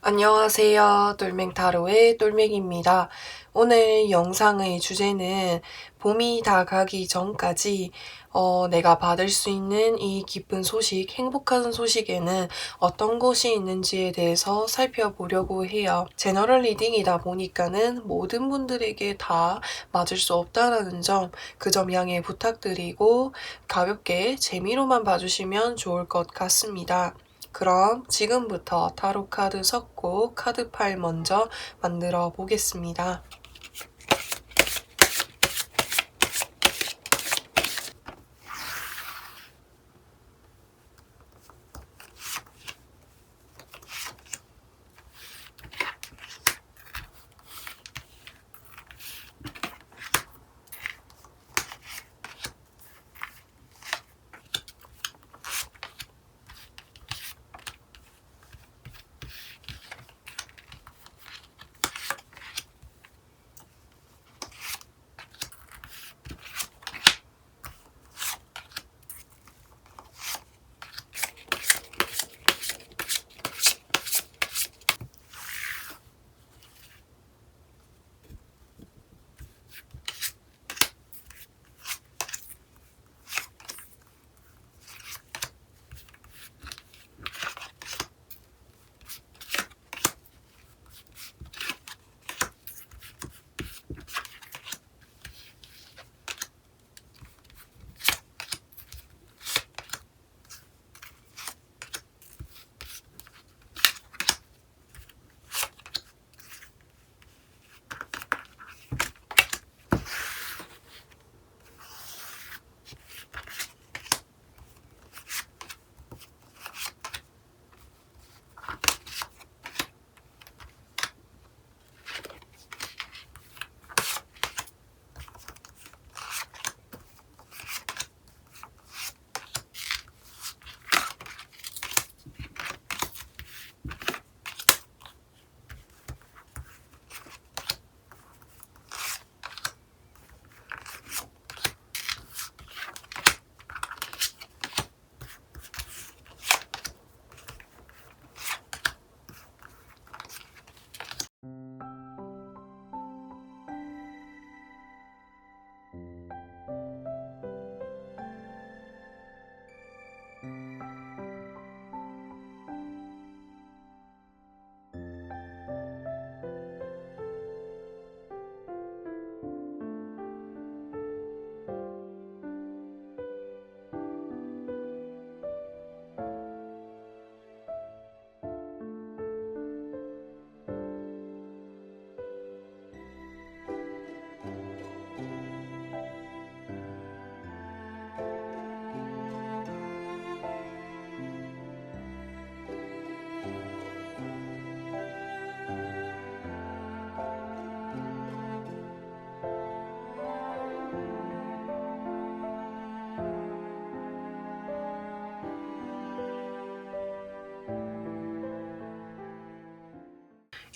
안녕하세요. 똘맹타로의 똘맹입니다. 오늘 영상의 주제는 봄이 다 가기 전까지 내가 받을 수 있는 이 기쁜 소식, 행복한 소식에는 어떤 것이 있는지에 대해서 살펴보려고 해요. 제너럴 리딩이다 보니까는 모든 분들에게 다 맞을 수 없다라는 점, 그 점 양해 부탁드리고 가볍게 재미로만 봐주시면 좋을 것 같습니다. 그럼 지금부터 타로 카드 섞고 카드 파일 먼저 만들어 보겠습니다.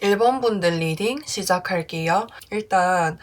일 번 분들 리딩 시작할게요. 일단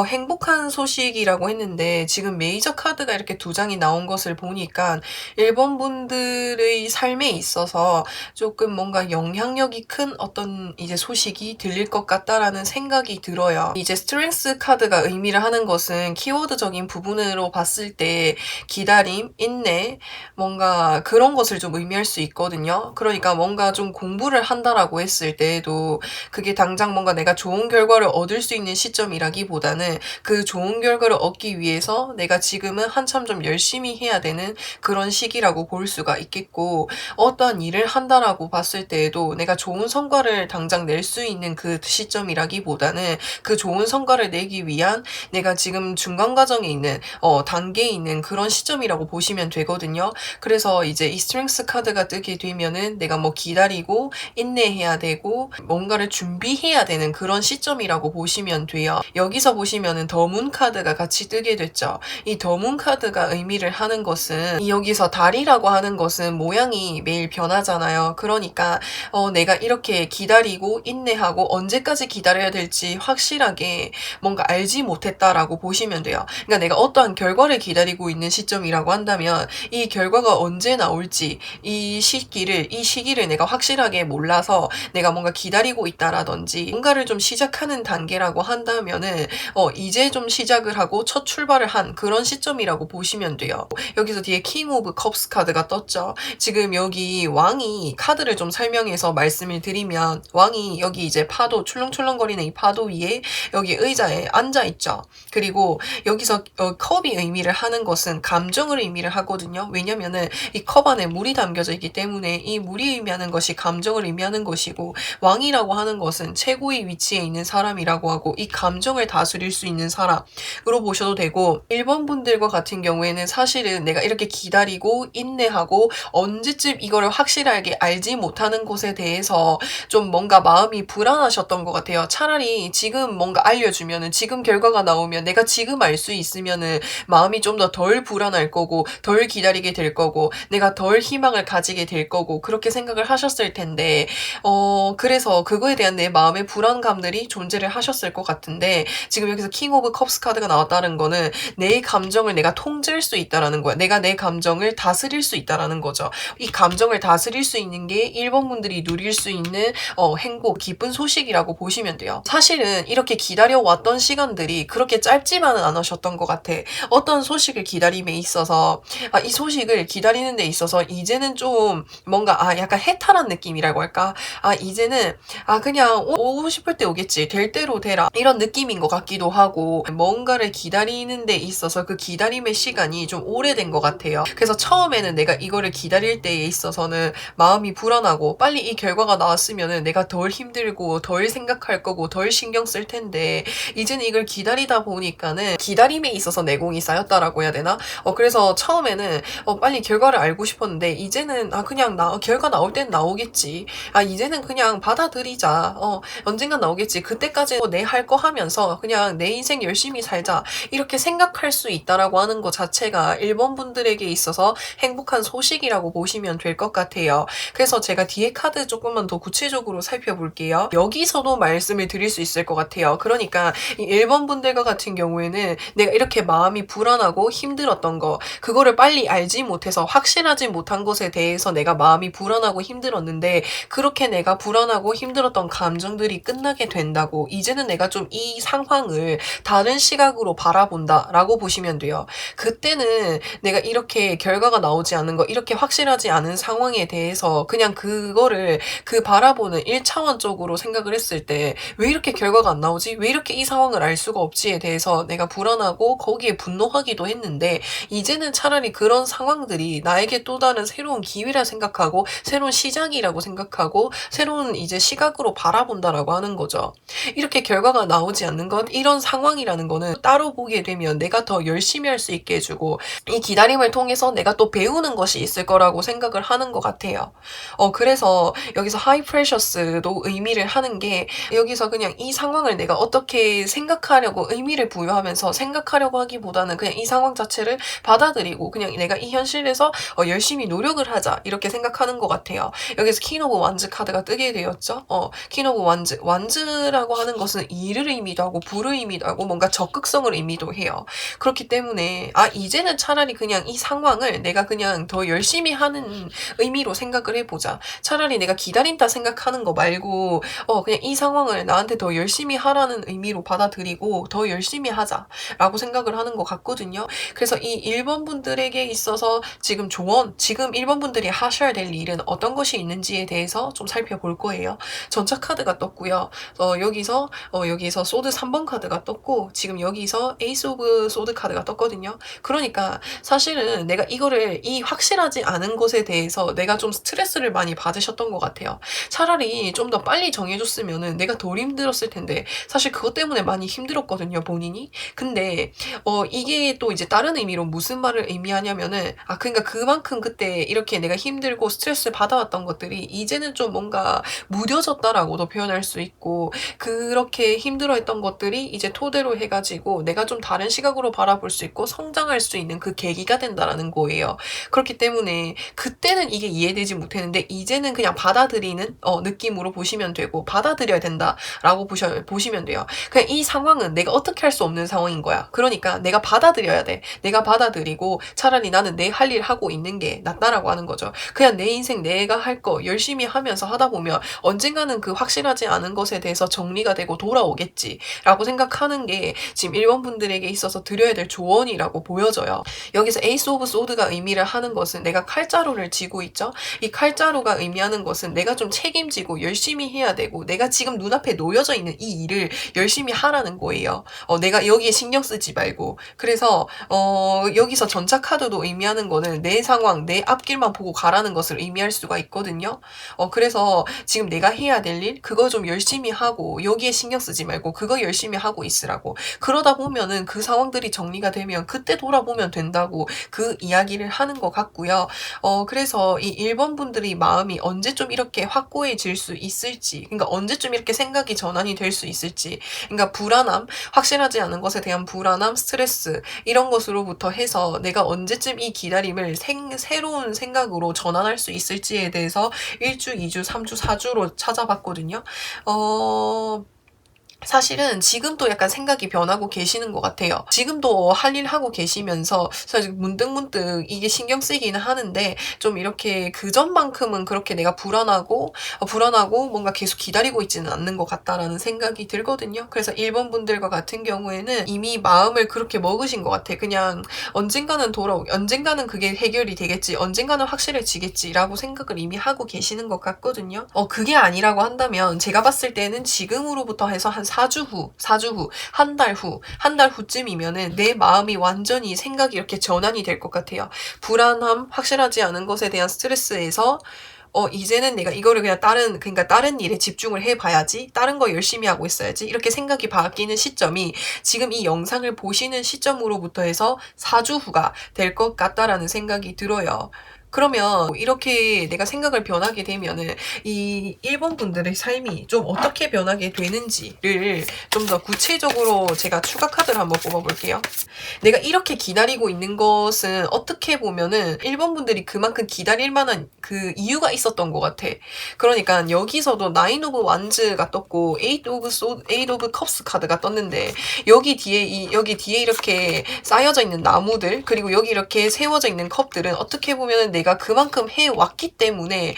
행복한 소식이라고 했는데 지금 메이저 카드가 이렇게 두 장이 나온 것을 보니까 1번 분들의 삶에 있어서 조금 뭔가 영향력이 큰 어떤 이제 소식이 들릴 것 같다라는 생각이 들어요. 이제 스트렝스 카드가 의미를 하는 것은 키워드적인 부분으로 봤을 때 기다림, 인내, 뭔가 그런 것을 좀 의미할 수 있거든요. 그러니까 뭔가 좀 공부를 한다라고 했을 때에도 그게 당장 뭔가 내가 좋은 결과를 얻을 수 있는 시점이라기보다는 그 좋은 결과를 얻기 위해서 내가 지금은 한참 좀 열심히 해야 되는 그런 시기라고 볼 수가 있겠고, 어떠한 일을 한다라고 봤을 때에도 내가 좋은 성과를 당장 낼 수 있는 그 시점이라기보다는 그 좋은 성과를 내기 위한 내가 지금 중간 과정에 있는 단계에 있는 그런 시점이라고 보시면 되거든요. 그래서 이제 이 스트렝스 카드가 뜨게 되면은 내가 뭐 기다리고 인내해야 되고 뭔가를 뭔가를 준비해야 되는 그런 시점이라고 보시면 돼요. 여기서 보시면은 더 문 카드가 같이 뜨게 됐죠. 이 더 문 카드가 의미를 하는 것은 이 여기서 달이라고 하는 것은 모양이 매일 변하잖아요. 그러니까 내가 이렇게 기다리고 인내하고 언제까지 기다려야 될지 확실하게 뭔가 알지 못했다라고 보시면 돼요. 그러니까 내가 어떠한 결과를 기다리고 있는 시점이라고 한다면 이 결과가 언제 나올지 이 시기를 내가 확실하게 몰라서 내가 뭔가 기다리고 있다라든지 뭔가를 좀 시작하는 단계라고 한다면은 이제 좀 시작을 하고 첫 출발을 한 그런 시점이라고 보시면 돼요. 여기서 뒤에 킹 오브 컵스 카드가 떴죠. 지금 여기 왕이 카드를 좀 설명해서 말씀을 드리면 왕이 여기 이제 파도 출렁출렁거리는 이 파도 위에 여기 의자에 앉아 있죠. 그리고 여기서 컵이 의미를 하는 것은 감정을 의미를 하거든요. 왜냐면은 이 컵 안에 물이 담겨져 있기 때문에 이 물이 의미하는 것이 감정을 의미하는 것이고 왕이라고 하는 것은 최고의 위치에 있는 사람이라고 하고 이 감정을 다스릴 수 있는 사람으로 보셔도 되고 1번 분들과 같은 경우에는 사실은 내가 이렇게 기다리고 인내하고 언제쯤 이거를 확실하게 알지 못하는 것에 대해서 좀 뭔가 마음이 불안하셨던 것 같아요. 차라리 지금 뭔가 알려주면은 지금 결과가 나오면 내가 지금 알 수 있으면은 마음이 좀 더 덜 불안할 거고 덜 기다리게 될 거고 내가 덜 희망을 가지게 될 거고 그렇게 생각을 하셨을 텐데 그래서 그거에 대한 내 마음의 불안감들이 존재를 하셨을 것 같은데 지금 여기서 킹 오브 컵스 카드가 나왔다는 거는 내 감정을 내가 통제할 수 있다라는 거야. 내가 내 감정을 다스릴 수 있다라는 거죠. 이 감정을 다스릴 수 있는 게 1번 분들이 누릴 수 있는 행복, 기쁜 소식이라고 보시면 돼요. 사실은 이렇게 기다려왔던 시간들이 그렇게 짧지만은 않으셨던 것 같아. 어떤 소식을 기다림에 있어서 이 소식을 기다리는 데 있어서 이제는 좀 뭔가 약간 해탈한 느낌이라고 할까? 이제는 그냥 오고 싶을 때 오겠지. 될 대로 되라. 이런 느낌인 것 같기도 하고 뭔가를 기다리는 데 있어서 그 기다림의 시간이 좀 오래된 것 같아요. 그래서 처음에는 내가 이거를 기다릴 때에 있어서는 마음이 불안하고 빨리 이 결과가 나왔으면은 내가 덜 힘들고 덜 생각할 거고 덜 신경 쓸 텐데 이제는 이걸 기다리다 보니까는 기다림에 있어서 내공이 쌓였다라고 해야 되나? 그래서 처음에는 빨리 결과를 알고 싶었는데 이제는 그냥 결과 나올 땐 나오겠지. 이제는 그냥 받아들이자. 언젠간 나오겠지. 그때까지 내 할 거 하면서 그냥 내 인생 열심히 살자. 이렇게 생각할 수 있다라고 하는 것 자체가 1번 분들에게 있어서 행복한 소식이라고 보시면 될 것 같아요. 그래서 제가 뒤에 카드 조금만 더 구체적으로 살펴볼게요. 여기서도 말씀을 드릴 수 있을 것 같아요. 그러니까 이 1번 분들과 같은 경우에는 내가 이렇게 마음이 불안하고 힘들었던 거 그거를 빨리 알지 못해서 확실하지 못한 것에 대해서 내가 마음이 불안하고 힘들었는데 그렇게 내가 불안하고 힘들었던 감정들이 끝나게 된다고 이제는 내가 좀 이 상황을 다른 시각으로 바라본다 라고 보시면 돼요. 그때는 내가 이렇게 결과가 나오지 않은 거 이렇게 확실하지 않은 상황에 대해서 그냥 그거를 그 바라보는 1차원적으로 생각을 했을 때 왜 이렇게 결과가 안 나오지? 왜 이렇게 이 상황을 알 수가 없지에 대해서 내가 불안하고 거기에 분노하기도 했는데 이제는 차라리 그런 상황들이 나에게 또 다른 새로운 기회라 생각하고 새로운 시작이라고 생각하고 새로운 이제 시각으로 바라본다라고 하는 거죠. 이렇게 결과가 나오지 않는 것 이런 상황이라는 거는 따로 보게 되면 내가 더 열심히 할 수 있게 해주고 이 기다림을 통해서 내가 또 배우는 것이 있을 거라고 생각을 하는 것 같아요. 그래서 여기서 하이 프레셔스도 의미를 하는 게 여기서 그냥 이 상황을 내가 어떻게 생각하려고 의미를 부여하면서 생각하려고 하기보다는 그냥 이 상황 자체를 받아들이고 그냥 내가 이 현실에서 열심히 노력을 하자 이렇게 생각하는 것 같아요. 여기서 퀸 오브 완즈 카드가 뜨게 되었죠. 퀸 오브 완즈 완즈라고 하는 것은 일을 의미도 하고 부를 의미도 하고 뭔가 적극성을 의미도 해요. 그렇기 때문에 이제는 차라리 그냥 이 상황을 내가 그냥 더 열심히 하는 의미로 생각을 해보자. 차라리 내가 기다린다 생각하는 거 말고 그냥 이 상황을 나한테 더 열심히 하라는 의미로 받아들이고 더 열심히 하자라고 생각을 하는 것 같거든요. 그래서 이 1번 분들에게 있어서 지금 1번 분들이 하셔야 될 일은 어떤 것이 있는지에 대해서 좀 살펴볼 거예요. 전차 카드가 떴고요. 여기서 소드 3번 카드가 떴고 지금 여기서 에이스 오브 소드 카드가 떴거든요. 그러니까 사실은 내가 이거를 이 확실하지 않은 것에 대해서 내가 좀 스트레스를 많이 받으셨던 것 같아요. 차라리 좀 더 빨리 정해줬으면은 내가 덜 힘들었을 텐데 사실 그것 때문에 많이 힘들었거든요, 본인이. 근데 이게 또 이제 다른 의미로 무슨 말을 의미하냐면은 그러니까 그만큼 그때 이렇게 내가 힘들고 스트레스 받아왔던 것들이 이제는 좀 뭔가 무뎌졌다 힘들었다라고도 표현할 수 있고 그렇게 힘들어했던 것들이 이제 토대로 해 가지고 내가 좀 다른 시각으로 바라볼 수 있고 성장할 수 있는 그 계기가 된다라는 거예요. 그렇기 때문에 그때는 이게 이해되지 못했는데 이제는 그냥 받아들이는 느낌으로 보시면 되고 '받아들여야 된다.'라고 보시면 돼요. 그냥 이 상황은 내가 어떻게 할 수 없는 상황인 거야. 그러니까 내가 받아들여야 돼. 내가 받아들이고 차라리 나는 내 할 일 하고 있는 게 낫다라고 하는 거죠. 그냥 내 인생 내가 할 거 열심히 하면서 하다 보면 언젠가는 그 확실하지 않은 것에 대해서 정리가 되고 돌아오겠지라고 생각하는 게 지금 1번 분들에게 있어서 드려야 될 조언이라고 보여져요. 여기서 에이스 오브 소드가 의미를 하는 것은 내가 칼자루를 쥐고 있죠. 이 칼자루가 의미하는 것은 내가 좀 책임지고 열심히 해야 되고 내가 지금 눈앞에 놓여져 있는 이 일을 열심히 하라는 거예요. 내가 여기에 신경 쓰지 말고. 그래서 여기서 전차 카드도 의미하는 거는 내 상황, 내 앞길만 보고 가라는 것을 의미할 수가 있거든요. 그래서 지금 내가 해야 될 일, 그거 좀 열심히 하고 여기에 신경 쓰지 말고 그거 열심히 하고 있으라고. 그러다 보면은 그 상황들이 정리가 되면 그때 돌아보면 된다고 그 이야기를 하는 것 같고요. 그래서 이 1번 분들의 마음이 언제쯤 이렇게 확고해질 수 있을지, 그러니까 언제쯤 이렇게 생각이 전환이 될 수 있을지, 그러니까 불안함, 확실하지 않은 것에 대한 불안함, 스트레스 이런 것으로부터 해서 내가 언제쯤 이 기다림을 새로운 생각으로 전환할 수 있을지에 대해서 1주, 2주, 3주, 4주로 찾아봤거든요. 사실은 지금도 약간 생각이 변하고 계시는 것 같아요. 지금도 할 일 하고 계시면서 사실 문득문득 이게 신경 쓰이기는 하는데 좀 이렇게 그전만큼은 그렇게 내가 불안하고 뭔가 계속 기다리고 있지는 않는 것 같다라는 생각이 들거든요. 그래서 1번 분들과 같은 경우에는 이미 마음을 그렇게 먹으신 것 같아. 그냥 언젠가는 그게 해결이 되겠지, 언젠가는 확실해지겠지라고 생각을 이미 하고 계시는 것 같거든요. 그게 아니라고 한다면 제가 봤을 때는 지금으로부터 해서 한 4주 후, 한 달 후쯤이면은 내 마음이 완전히 생각이 이렇게 전환이 될 것 같아요. 불안함, 확실하지 않은 것에 대한 스트레스에서 이제는 내가 이거를 그냥 다른 일에 집중을 해봐야지, 다른 거 열심히 하고 있어야지, 이렇게 생각이 바뀌는 시점이 지금 이 영상을 보시는 시점으로부터 해서 4주 후가 될 것 같다라는 생각이 들어요. 그러면 이렇게 내가 생각을 변하게 되면은 이 1번 분들의 삶이 좀 어떻게 변하게 되는지를 좀 더 구체적으로 제가 추가 카드를 한번 뽑아볼게요. 내가 이렇게 기다리고 있는 것은 어떻게 보면은 1번 분들이 그만큼 기다릴 만한 그 이유가 있었던 것 같아. 그러니까 여기서도 9 오브 완즈가 떴고 8 오브 컵스 카드가 떴는데 여기 뒤에 이렇게 쌓여져 있는 나무들, 그리고 여기 이렇게 세워져 있는 컵들은 어떻게 보면은 내가 그만큼 해왔기 때문에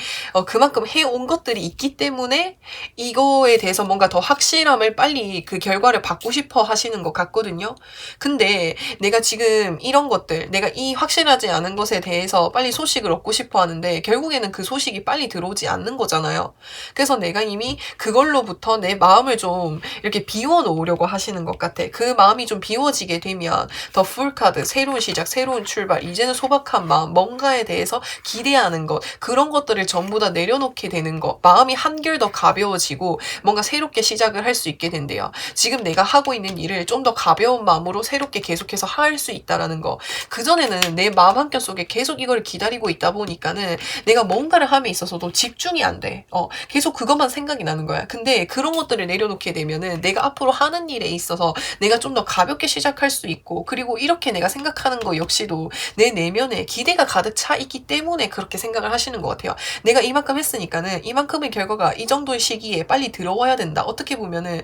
그만큼 해온 것들이 있기 때문에 이거에 대해서 뭔가 더 확실함을 빨리 그 결과를 받고 싶어 하시는 것 같거든요. 근데 내가 지금 이런 것들, 내가 이 확실하지 않은 것에 대해서 빨리 소식을 얻고 싶어 하는데 결국에는 그 소식이 빨리 들어오지 않는 거잖아요. 그래서 내가 이미 그걸로부터 내 마음을 좀 이렇게 비워 놓으려고 하시는 것 같아. 그 마음이 좀 비워지게 되면 더 풀 카드, 새로운 시작, 새로운 출발, 이제는 소박한 마음, 뭔가에 대해서 기대하는 것, 그런 것들을 전부 다 내려놓게 되는 것, 마음이 한결 더 가벼워지고 뭔가 새롭게 시작을 할 수 있게 된대요. 지금 내가 하고 있는 일을 좀 더 가벼운 마음으로 새롭게 계속해서 할 수 있다라는 거. 그전에는 내 마음 한켠 속에 계속 이걸 기다리고 있다 보니까는 내가 뭔가를 함에 있어서도 집중이 안 돼. 계속 그것만 생각이 나는 거야. 근데 그런 것들을 내려놓게 되면은 내가 앞으로 하는 일에 있어서 내가 좀 더 가볍게 시작할 수 있고, 그리고 이렇게 내가 생각하는 거 역시도 내 내면에 기대가 가득 차 있기 때문에 그렇게 생각을 하시는 것 같아요. 내가 이만큼 했으니까는 이만큼의 결과가 이 정도의 시기에 빨리 들어와야 된다. 어떻게 보면은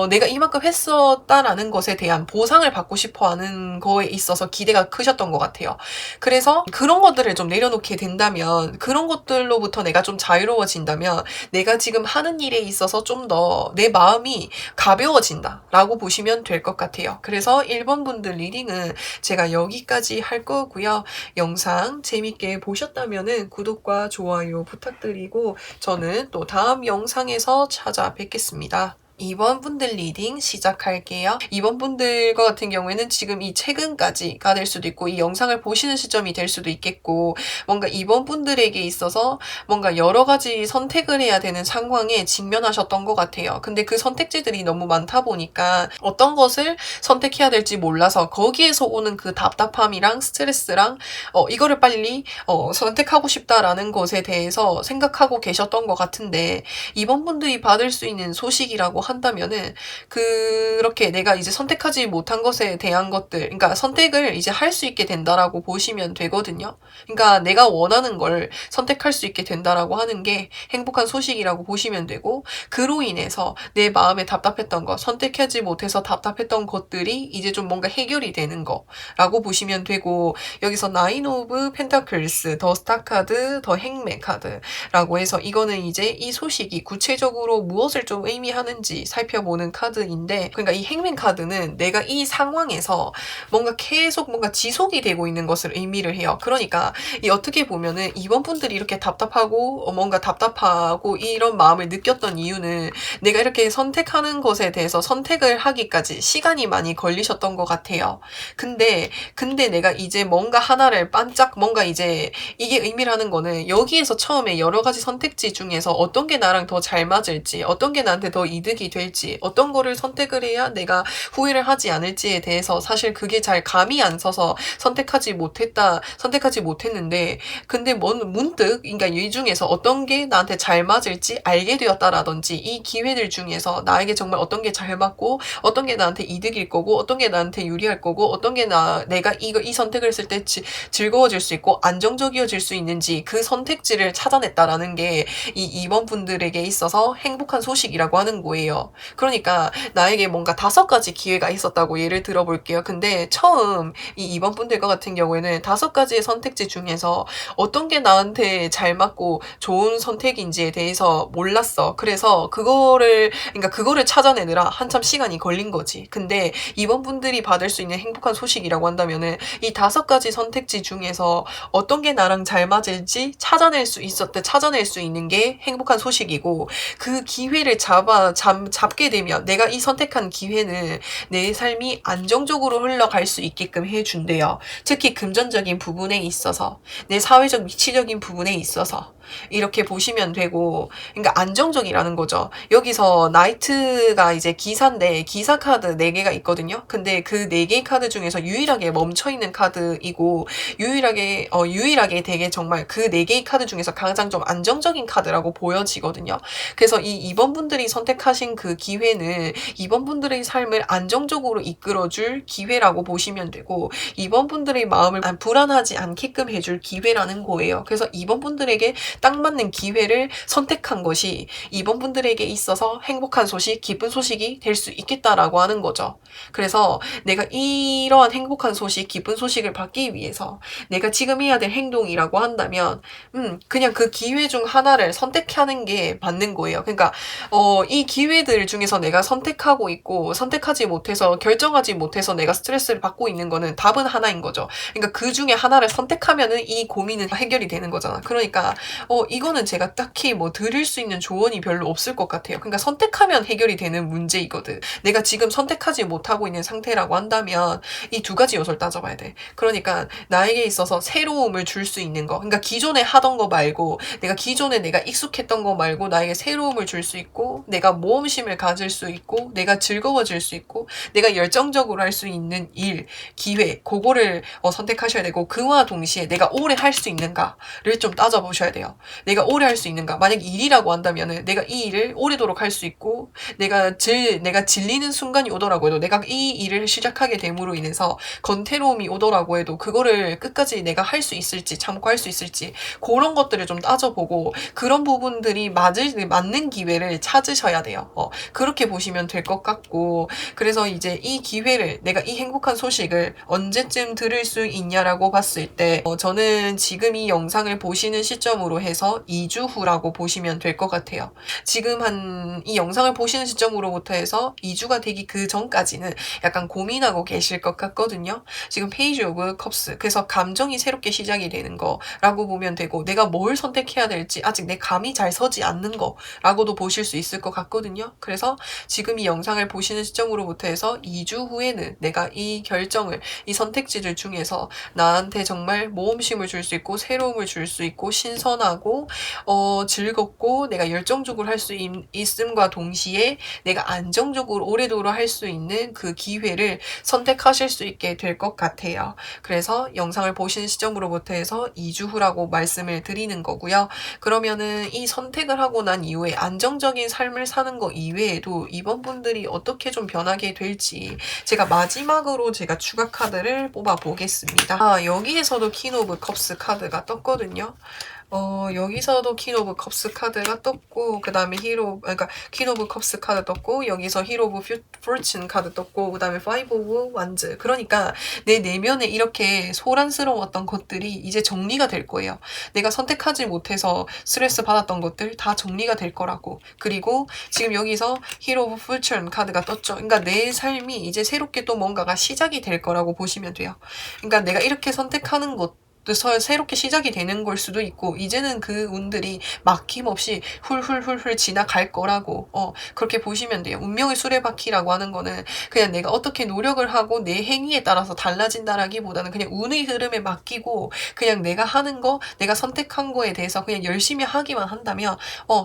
내가 이만큼 했었다라는 것에 대한 보상을 받고 싶어 하는 거에 있어서 기대가 크셨던 것 같아요. 그래서 그런 것들을 좀 내려놓게 된다면, 그런 것들로부터 내가 좀 자유로워진다면 내가 지금 하는 일에 있어서 좀 더 내 마음이 가벼워진다라고 보시면 될 것 같아요. 그래서 1번 분들 리딩은 제가 여기까지 할 거고요. 영상 재밌게 보셨다면 구독과 좋아요 부탁드리고 저는 또 다음 영상에서 찾아뵙겠습니다. 2번 분들 리딩 시작할게요. 2번 분들과 같은 경우에는 지금 이 최근까지가 될 수도 있고 이 영상을 보시는 시점이 될 수도 있겠고 뭔가 2번 분들에게 있어서 뭔가 여러 가지 선택을 해야 되는 상황에 직면하셨던 것 같아요. 근데 그 선택지들이 너무 많다 보니까 어떤 것을 선택해야 될지 몰라서 거기에서 오는 그 답답함이랑 스트레스랑 이거를 빨리 선택하고 싶다라는 것에 대해서 생각하고 계셨던 것 같은데 2번 분들이 받을 수 있는 소식이라고 한다면은 그렇게 내가 이제 선택하지 못한 것에 대한 것들, 그러니까 선택을 이제 할 수 있게 된다라고 보시면 되거든요. 그러니까 내가 원하는 걸 선택할 수 있게 된다라고 하는 게 행복한 소식이라고 보시면 되고, 그로 인해서 내 마음에 답답했던 것, 선택하지 못해서 답답했던 것들이 이제 좀 뭔가 해결이 되는 거라고 보시면 되고, 여기서 나인 오브 펜타클스, 더 스타 카드, 더 행맨 카드라고 해서 이거는 이제 이 소식이 구체적으로 무엇을 좀 의미하는지 살펴보는 카드인데, 그러니까 이 행맨 카드는 내가 이 상황에서 뭔가 계속 뭔가 지속이 되고 있는 것을 의미를 해요. 그러니까 이 어떻게 보면은 이번 분들이 이렇게 답답하고 뭔가 답답하고 이런 마음을 느꼈던 이유는 내가 이렇게 선택하는 것에 대해서 선택을 하기까지 시간이 많이 걸리셨던 것 같아요. 근데 내가 이제 뭔가 하나를 반짝 뭔가 이제 이게 의미를 하는 거는 여기에서 처음에 여러 가지 선택지 중에서 어떤 게 나랑 더 잘 맞을지, 어떤 게 나한테 더 이득이 될지, 어떤 거를 선택을 해야 내가 후회를 하지 않을지에 대해서 사실 그게 잘 감이 안 서서 선택하지 못했는데, 근데 문득, 그러니까 이 중에서 어떤 게 나한테 잘 맞을지 알게 되었다라든지, 이 기회들 중에서 나에게 정말 어떤 게 잘 맞고, 어떤 게 나한테 이득일 거고, 어떤 게 나한테 유리할 거고, 어떤 게 내가 이 선택을 했을 때 즐거워질 수 있고, 안정적이어질 수 있는지 그 선택지를 찾아냈다라는 게 이 2번 분들에게 있어서 행복한 소식이라고 하는 거예요. 그러니까 나에게 뭔가 5가지 기회가 있었다고 예를 들어볼게요. 근데 처음 이 2번 분들과 같은 경우에는 5가지의 선택지 중에서 어떤 게 나한테 잘 맞고 좋은 선택인지에 대해서 몰랐어. 그래서 그러니까 그거를 찾아내느라 한참 시간이 걸린 거지. 근데 2번 분들이 받을 수 있는 행복한 소식이라고 한다면은 이 5가지 선택지 중에서 어떤 게 나랑 잘 맞을지 찾아낼 수 있는 게 행복한 소식이고, 그 기회를 잡게 되면 내가 이 선택한 기회는 내 삶이 안정적으로 흘러갈 수 있게끔 해준대요. 특히 금전적인 부분에 있어서, 내 사회적 위치적인 부분에 있어서 이렇게 보시면 되고, 그러니까 안정적이라는 거죠. 여기서 나이트가 이제 기사인데 기사 카드 4개가 있거든요. 근데 그 4개의 카드 중에서 유일하게 멈춰있는 카드이고, 유일하게 되게 정말 그 4개의 카드 중에서 가장 좀 안정적인 카드라고 보여지거든요. 그래서 이 2번 분들이 선택하신 그 기회는 2번 분들의 삶을 안정적으로 이끌어줄 기회라고 보시면 되고, 2번 분들의 마음을 불안하지 않게끔 해줄 기회라는 거예요. 그래서 2번 분들에게 딱 맞는 기회를 선택한 것이 2번 분들에게 있어서 행복한 소식, 기쁜 소식이 될 수 있겠다라고 하는 거죠. 그래서 내가 이러한 행복한 소식, 기쁜 소식을 받기 위해서 내가 지금 해야 될 행동이라고 한다면 그냥 그 기회 중 하나를 선택하는 게 맞는 거예요. 그러니까 이 기회들 중에서 내가 선택하고 있고 선택하지 못해서, 결정하지 못해서 내가 스트레스를 받고 있는 거는 답은 하나인 거죠. 그러니까 그 중에 하나를 선택하면은 이 고민은 해결이 되는 거잖아. 그러니까 이거는 제가 딱히 뭐 드릴 수 있는 조언이 별로 없을 것 같아요. 그러니까 선택하면 해결이 되는 문제이거든. 내가 지금 선택하지 못하고 있는 상태라고 한다면 이 2가지 요소를 따져봐야 돼. 그러니까 나에게 있어서 새로움을 줄 수 있는 거, 그러니까 기존에 하던 거 말고, 기존에 내가 익숙했던 거 말고 나에게 새로움을 줄 수 있고, 내가 모험심을 가질 수 있고, 내가 즐거워질 수 있고, 내가 열정적으로 할 수 있는 일, 기회, 그거를 선택하셔야 되고, 그와 동시에 내가 오래 할 수 있는가를 좀 따져보셔야 돼요. 내가 오래 할 수 있는가? 만약 일이라고 한다면은 내가 이 일을 오래도록 할 수 있고, 내가 질리는 순간이 오더라고 해도, 내가 이 일을 시작하게 됨으로 인해서 건태로움이 오더라고 해도 그거를 끝까지 내가 할 수 있을지, 참고할 수 있을지, 그런 것들을 좀 따져보고, 그런 부분들이 맞는 기회를 찾으셔야 돼요. 그렇게 보시면 될 것 같고, 그래서 이제 이 기회를, 내가 이 행복한 소식을 언제쯤 들을 수 있냐라고 봤을 때, 저는 지금 이 영상을 보시는 시점으로 해서 2주 후라고 보시면 될 것 같아요. 지금 이 영상을 보시는 시점으로부터 해서 2주가 되기 그 전까지는 약간 고민하고 계실 것 같거든요. 지금 페이지 오브 컵스, 그래서 감정이 새롭게 시작이 되는 거라고 보면 되고, 내가 뭘 선택해야 될지 아직 내 감이 잘 서지 않는 거라고도 보실 수 있을 것 같거든요. 그래서 지금 이 영상을 보시는 시점으로부터 해서 2주 후에는 내가 이 결정을, 이 선택지들 중에서 나한테 정말 모험심을 줄 수 있고 새로움을 줄 수 있고 신선하고 즐겁고 내가 열정적으로 할 수 있음과 동시에 내가 안정적으로 오래도록 할 수 있는 그 기회를 선택하실 수 있게 될 것 같아요. 그래서 영상을 보시는 시점으로부터 해서 2주 후라고 말씀을 드리는 거고요. 그러면은 이 선택을 하고 난 이후에 안정적인 삶을 사는 거 이외에도 이번 분들이 어떻게 좀 변하게 될지 제가 마지막으로 제가 추가 카드를 뽑아 보겠습니다. 여기에서도 퀸 오브 컵스 카드가 떴거든요. 여기서도 퀸 오브 컵스 카드가 떴고, 그 다음에 그러니까 퀸 오브 컵스 카드 떴고, 여기서 히로 오브 포춘 카드 떴고, 그 다음에 파이브 오브 완즈. 그러니까 내 내면에 이렇게 소란스러웠던 것들이 이제 정리가 될 거예요. 내가 선택하지 못해서 스트레스 받았던 것들 다 정리가 될 거라고. 그리고 지금 여기서 히로 오브 포춘 카드가 떴죠. 그러니까 내 삶이 이제 새롭게 또 뭔가가 시작이 될 거라고 보시면 돼요. 그러니까 내가 이렇게 선택하는 것 새롭게 시작이 되는 걸 수도 있고, 이제는 그 운들이 막힘없이 훌훌훌훌 지나갈 거라고 그렇게 보시면 돼요. 운명의 수레바퀴라고 하는 거는 그냥 내가 어떻게 노력을 하고 내 행위에 따라서 달라진다라기보다는 그냥 운의 흐름에 맡기고 그냥 내가 하는 거, 내가 선택한 거에 대해서 그냥 열심히 하기만 한다면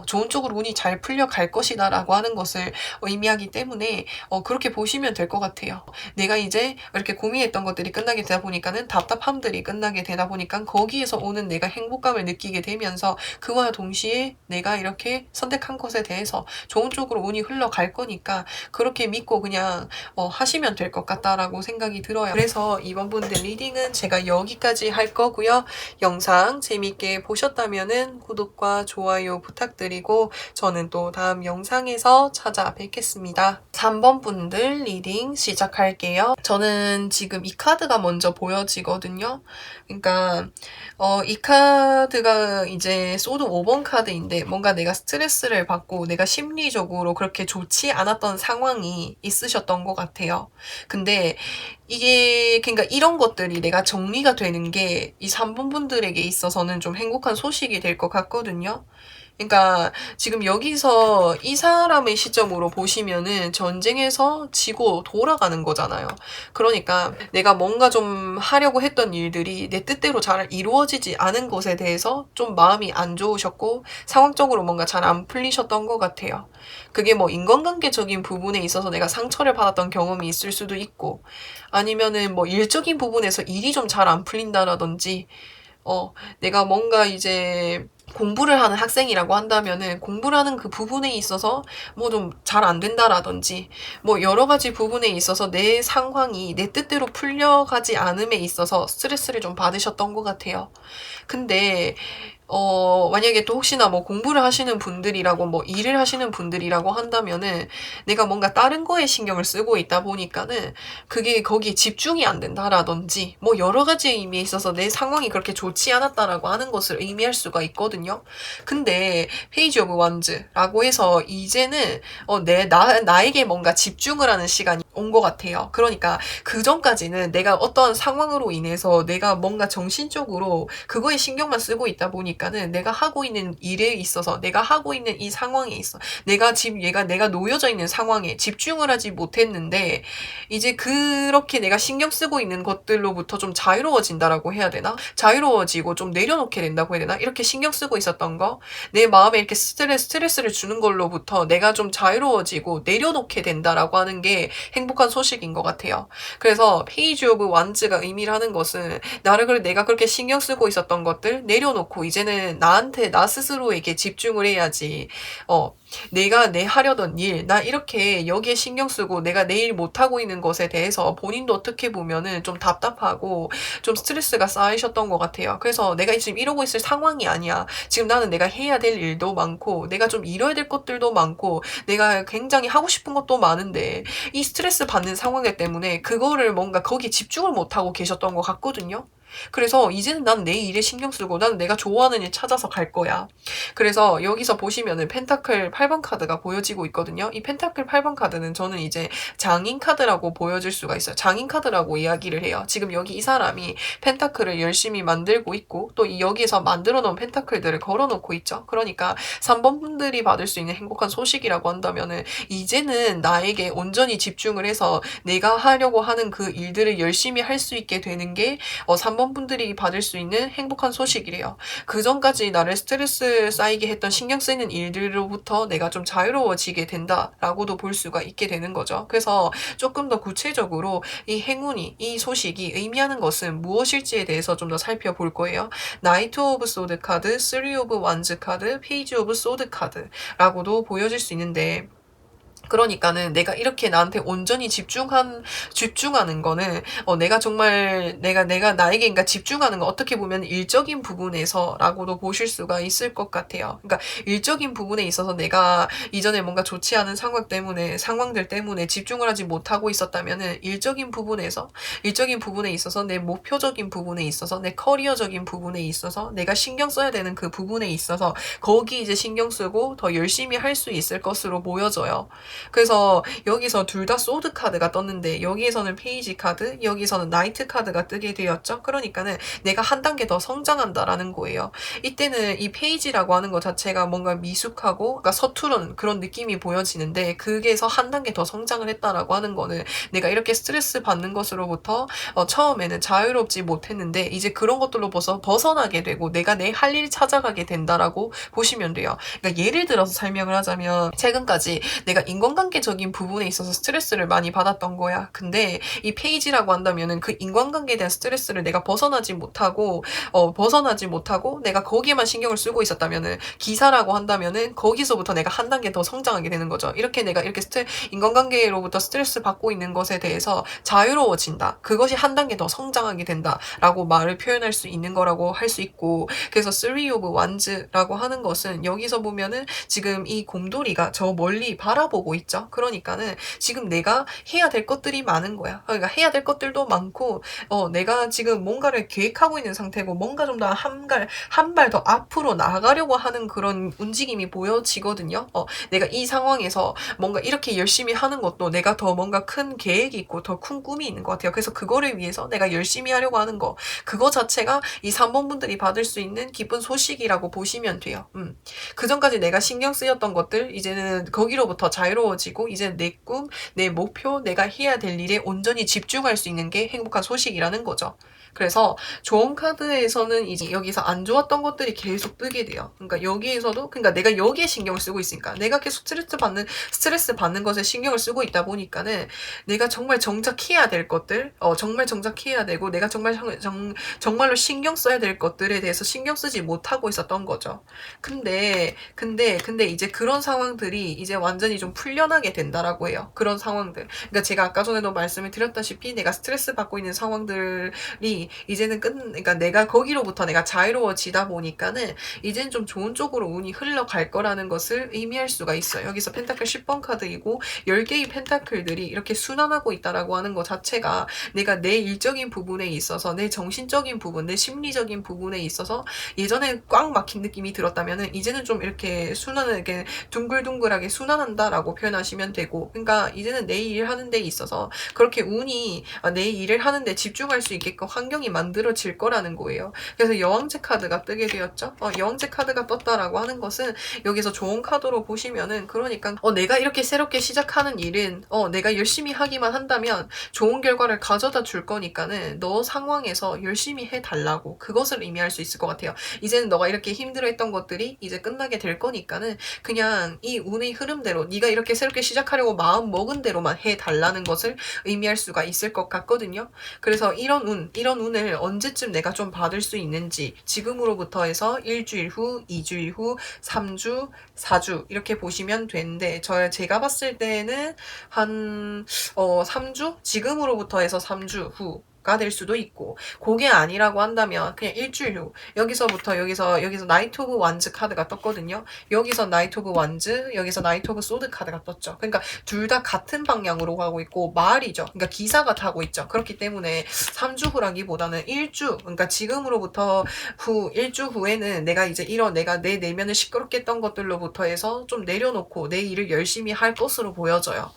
좋은 쪽으로 운이 잘 풀려갈 것이다 라고 하는 것을 의미하기 때문에 그렇게 보시면 될 것 같아요. 내가 이제 이렇게 고민했던 것들이 끝나게 되다 보니까는 답답함들이 끝나게 되다 보니까 거기에서 오는 내가 행복감을 느끼게 되면서 그와 동시에 내가 이렇게 선택한 것에 대해서 좋은 쪽으로 운이 흘러갈 거니까 그렇게 믿고 그냥 하시면 될 것 같다라고 생각이 들어요. 그래서 이번 분들 리딩은 제가 여기까지 할 거고요. 영상 재밌게 보셨다면은 구독과 좋아요 부탁드리고 저는 또 다음 영상에서 찾아뵙겠습니다. 3번 분들 리딩 시작할게요. 저는 지금 이 카드가 먼저 보여지거든요. 그러니까 이 카드가 이제 소드 5번 카드인데 뭔가 내가 스트레스를 받고 내가 심리적으로 그렇게 좋지 않았던 상황이 있으셨던 것 같아요. 근데 이게 그러니까 이런 것들이 내가 정리가 되는 게 이 3번 분들에게 있어서는 좀 행복한 소식이 될 것 같거든요. 그러니까 지금 여기서 이 사람의 시점으로 보시면은 전쟁에서 지고 돌아가는 거잖아요. 그러니까 내가 뭔가 좀 하려고 했던 일들이 내 뜻대로 잘 이루어지지 않은 것에 대해서 좀 마음이 안 좋으셨고 상황적으로 뭔가 잘 안 풀리셨던 것 같아요. 그게 뭐 인간관계적인 부분에 있어서 내가 상처를 받았던 경험이 있을 수도 있고, 아니면은 뭐 일적인 부분에서 일이 좀 잘 안 풀린다라든지, 내가 뭔가 이제 공부를 하는 학생이라고 한다면은 공부를 하는 그 부분에 있어서 뭐 좀 잘 안 된다라든지 뭐 여러 가지 부분에 있어서 내 상황이 내 뜻대로 풀려가지 않음에 있어서 스트레스를 좀 받으셨던 것 같아요. 근데 만약에 또 혹시나 뭐 공부를 하시는 분들이라고 뭐 일을 하시는 분들이라고 한다면은 내가 뭔가 다른 거에 신경을 쓰고 있다 보니까는 그게 거기에 집중이 안 된다라든지 뭐 여러 가지 의미에 있어서 내 상황이 그렇게 좋지 않았다라고 하는 것을 의미할 수가 있거든요. 근데 페이지 오브 완즈라고 해서 이제는 나에게 뭔가 집중을 하는 시간이 온 것 같아요. 그러니까 그 전까지는 내가 어떤 상황으로 인해서 내가 뭔가 정신적으로 그거에 신경만 쓰고 있다 보니까는 내가 하고 있는 일에 있어서 내가 하고 있는 이 상황에 있어 내가 지금 내가 놓여져 있는 상황에 집중을 하지 못했는데 이제 그렇게 내가 신경 쓰고 있는 것들로부터 좀 자유로워진다라고 해야 되나? 자유로워지고 좀 내려놓게 된다고 해야 되나? 이렇게 신경 쓰고 있었던 거, 내 마음에 이렇게 스트레스를 주는 걸로부터 내가 좀 자유로워지고 내려놓게 된다라고 하는 게 행복한 소식인 것 같아요. 그래서 페이지 오브 완즈가 의미하는 것은 내가 그렇게 신경 쓰고 있었던 것들 내려놓고 이제는 나 스스로에게 집중을 해야지. 내가 하려던 일, 나 이렇게 여기에 신경 쓰고 내가 내일 못하고 있는 것에 대해서 본인도 어떻게 보면은 좀 답답하고 좀 스트레스가 쌓이셨던 것 같아요. 그래서 내가 지금 이러고 있을 상황이 아니야. 지금 나는 내가 해야 될 일도 많고 내가 좀 이뤄야 될 것들도 많고 내가 굉장히 하고 싶은 것도 많은데 이 스트레스 받는 상황이기 때문에 그거를 뭔가 거기에 집중을 못하고 계셨던 것 같거든요. 그래서 이제는 난 내 일에 신경 쓰고 나는 내가 좋아하는 일 찾아서 갈 거야. 그래서 여기서 보시면은 펜타클 8번 카드가 보여지고 있거든요. 이 펜타클 8번 카드는 저는 이제 장인 카드라고 보여질 수가 있어요. 장인 카드라고 이야기를 해요. 지금 여기 이 사람이 펜타클을 열심히 만들고 있고 또 여기에서 만들어 놓은 펜타클들을 걸어 놓고 있죠. 그러니까 3번 분들이 받을 수 있는 행복한 소식이라고 한다면은 이제는 나에게 온전히 집중을 해서 내가 하려고 하는 그 일들을 열심히 할 수 있게 되는 게 3번 분들이 받을 수 있는 행복한 소식이래요. 그전까지 나를 스트레스 쌓이게 했던 신경 쓰이는 일들로부터 내가 좀 자유로워지게 된다라고도 볼 수가 있게 되는 거죠. 그래서 조금 더 구체적으로 이 행운이, 이 소식이 의미하는 것은 무엇일지에 대해서 좀 더 살펴볼 거예요. 나이트 오브 소드 카드, 쓰리 오브 완즈 카드, 페이지 오브 소드 카드라고도 보여질 수 있는데 그러니까는 내가 이렇게 나한테 온전히 집중하는 거는 내가 정말 내가 나에게 그러니까 집중하는 거 어떻게 보면 일적인 부분에서라고도 보실 수가 있을 것 같아요. 그러니까 일적인 부분에 있어서 내가 이전에 뭔가 좋지 않은 상황들 때문에 집중을 하지 못하고 있었다면은 일적인 부분에 있어서 내 목표적인 부분에 있어서 내 커리어적인 부분에 있어서 내가 신경 써야 되는 그 부분에 있어서 거기 이제 신경 쓰고 더 열심히 할 수 있을 것으로 보여져요. 그래서 여기서 둘 다 소드 카드가 떴는데 여기에서는 페이지 카드, 여기서는 나이트 카드가 뜨게 되었죠. 그러니까는 내가 한 단계 더 성장한다라는 거예요. 이때는 이 페이지라고 하는 것 자체가 뭔가 미숙하고 그러니까 서투른 그런 느낌이 보여지는데 그게서 한 단계 더 성장을 했다라고 하는 거는 내가 이렇게 스트레스 받는 것으로부터 처음에는 자유롭지 못했는데 이제 그런 것들로 벗어나게 되고 내가 내 할 일 찾아가게 된다라고 보시면 돼요. 그러니까 예를 들어서 설명을 하자면 최근까지 내가 인간관계적인 부분에 있어서 스트레스를 많이 받았던 거야. 근데 이 페이지라고 한다면은 그 인간관계에 대한 스트레스를 내가 벗어나지 못하고 내가 거기에만 신경을 쓰고 있었다면은 기사라고 한다면은 거기서부터 내가 한 단계 더 성장하게 되는 거죠. 이렇게 내가 이렇게 인간관계로부터 스트레스 받고 있는 것에 대해서 자유로워진다. 그것이 한 단계 더 성장하게 된다라고 말을 표현할 수 있는 거라고 할 수 있고 그래서 Three of Wands라고 하는 것은 여기서 보면은 지금 이 곰돌이가 저 멀리 바라보고 있죠. 그러니까는 지금 내가 해야 될 것들이 많은 거야. 그러니까 해야 될 것들도 많고 내가 지금 뭔가를 계획하고 있는 상태고 뭔가 좀 더 한 발 더 앞으로 나가려고 하는 그런 움직임이 보여지거든요. 내가 이 상황에서 뭔가 이렇게 열심히 하는 것도 내가 더 뭔가 큰 계획이 있고 더 큰 꿈이 있는 것 같아요. 그래서 그거를 위해서 내가 열심히 하려고 하는 거 그거 자체가 이 3번 분들이 받을 수 있는 기쁜 소식이라고 보시면 돼요. 그전까지 내가 신경 쓰였던 것들 이제는 거기로부터 자유로워지고 이제 내 꿈, 내 목표, 내가 해야 될 일에 온전히 집중할 수 있는 게 행복한 소식이라는 거죠. 그래서 좋은 카드에서는 이제 여기서 안 좋았던 것들이 계속 뜨게 돼요. 그러니까 내가 여기에 신경을 쓰고 있으니까 내가 계속 스트레스 받는 것에 신경을 쓰고 있다 보니까는 내가 정말 정작 해야 될 것들, 정말 정작 해야 되고 내가 정말로 신경 써야 될 것들에 대해서 신경 쓰지 못하고 있었던 거죠. 근데 이제 그런 상황들이 이제 완전히 좀 풀려나게 된다라고 해요. 그런 상황들. 그러니까 제가 아까 전에도 말씀을 드렸다시피 내가 스트레스 받고 있는 상황들이 이제는 그러니까 내가 거기로부터 내가 자유로워지다 보니까는 이제는 좀 좋은 쪽으로 운이 흘러갈 거라는 것을 의미할 수가 있어요. 여기서 펜타클 10번 카드이고 10개의 펜타클들이 이렇게 순환하고 있다라고 하는 것 자체가 내가 내 일적인 부분에 있어서 내 정신적인 부분, 내 심리적인 부분에 있어서 예전에 꽉 막힌 느낌이 들었다면은 이제는 좀 이렇게 이렇게 둥글둥글하게 순환한다라고 표현하시면 되고 그러니까 이제는 내 일 하는 데 있어서 그렇게 운이 내 일을 하는데 집중할 수 있게끔 환경이 만들어질 거라는 거예요. 그래서 여왕제 카드가 뜨게 되었죠. 여왕제 카드가 떴다라고 하는 것은 여기서 좋은 카드로 보시면은 그러니까 내가 이렇게 새롭게 시작하는 일은 내가 열심히 하기만 한다면 좋은 결과를 가져다 줄 거니까는 너 상황에서 열심히 해달라고 그것을 의미할 수 있을 것 같아요. 이제는 너가 이렇게 힘들어했던 것들이 이제 끝나게 될 거니까는 그냥 이 운의 흐름대로 네가 이렇게 새롭게 시작하려고 마음 먹은 대로만 해달라는 것을 의미할 수가 있을 것 같거든요. 그래서 이런 운을 언제쯤 내가 좀 받을 수 있는지 지금으로부터 해서 일주일 후, 2주일 후, 3주, 4주 이렇게 보시면 되는데 제가 봤을 때는 한 3주? 지금으로부터 해서 3주 후 가 될 수도 있고, 그게 아니라고 한다면 그냥 일주일 후 여기서부터 여기서 나이트 오브 완즈 카드가 떴거든요. 여기서 나이트 오브 완즈, 여기서 나이트 오브 소드 카드가 떴죠. 그러니까 둘 다 같은 방향으로 가고 있고 말이죠. 그러니까 기사가 타고 있죠. 그렇기 때문에 3주 후라기보다는 1주, 그러니까 지금으로부터 후 1주 후에는 내가 이제 내가 내 내면을 시끄럽게 했던 것들로부터 해서 좀 내려놓고 내 일을 열심히 할 것으로 보여져요.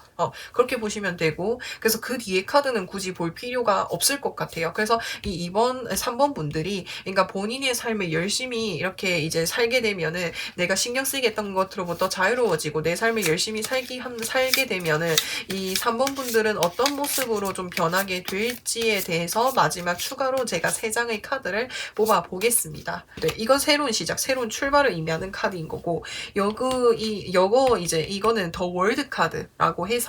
그렇게 보시면 되고, 그래서 그 뒤에 카드는 굳이 볼 필요가 없을 것 같아요. 그래서 이번 3번 분들이, 그러니까 본인의 삶을 열심히 이렇게 이제 살게 되면은 내가 신경 쓰게 했던 것으로부터 자유로워지고 내 삶을 열심히 살게 되면은 이 3번 분들은 어떤 모습으로 좀 변하게 될지에 대해서 마지막 추가로 제가 3장의 카드를 뽑아 보겠습니다. 네, 이건 새로운 시작, 새로운 출발을 의미하는 카드인 거고, 이거는 더 월드 카드라고 해서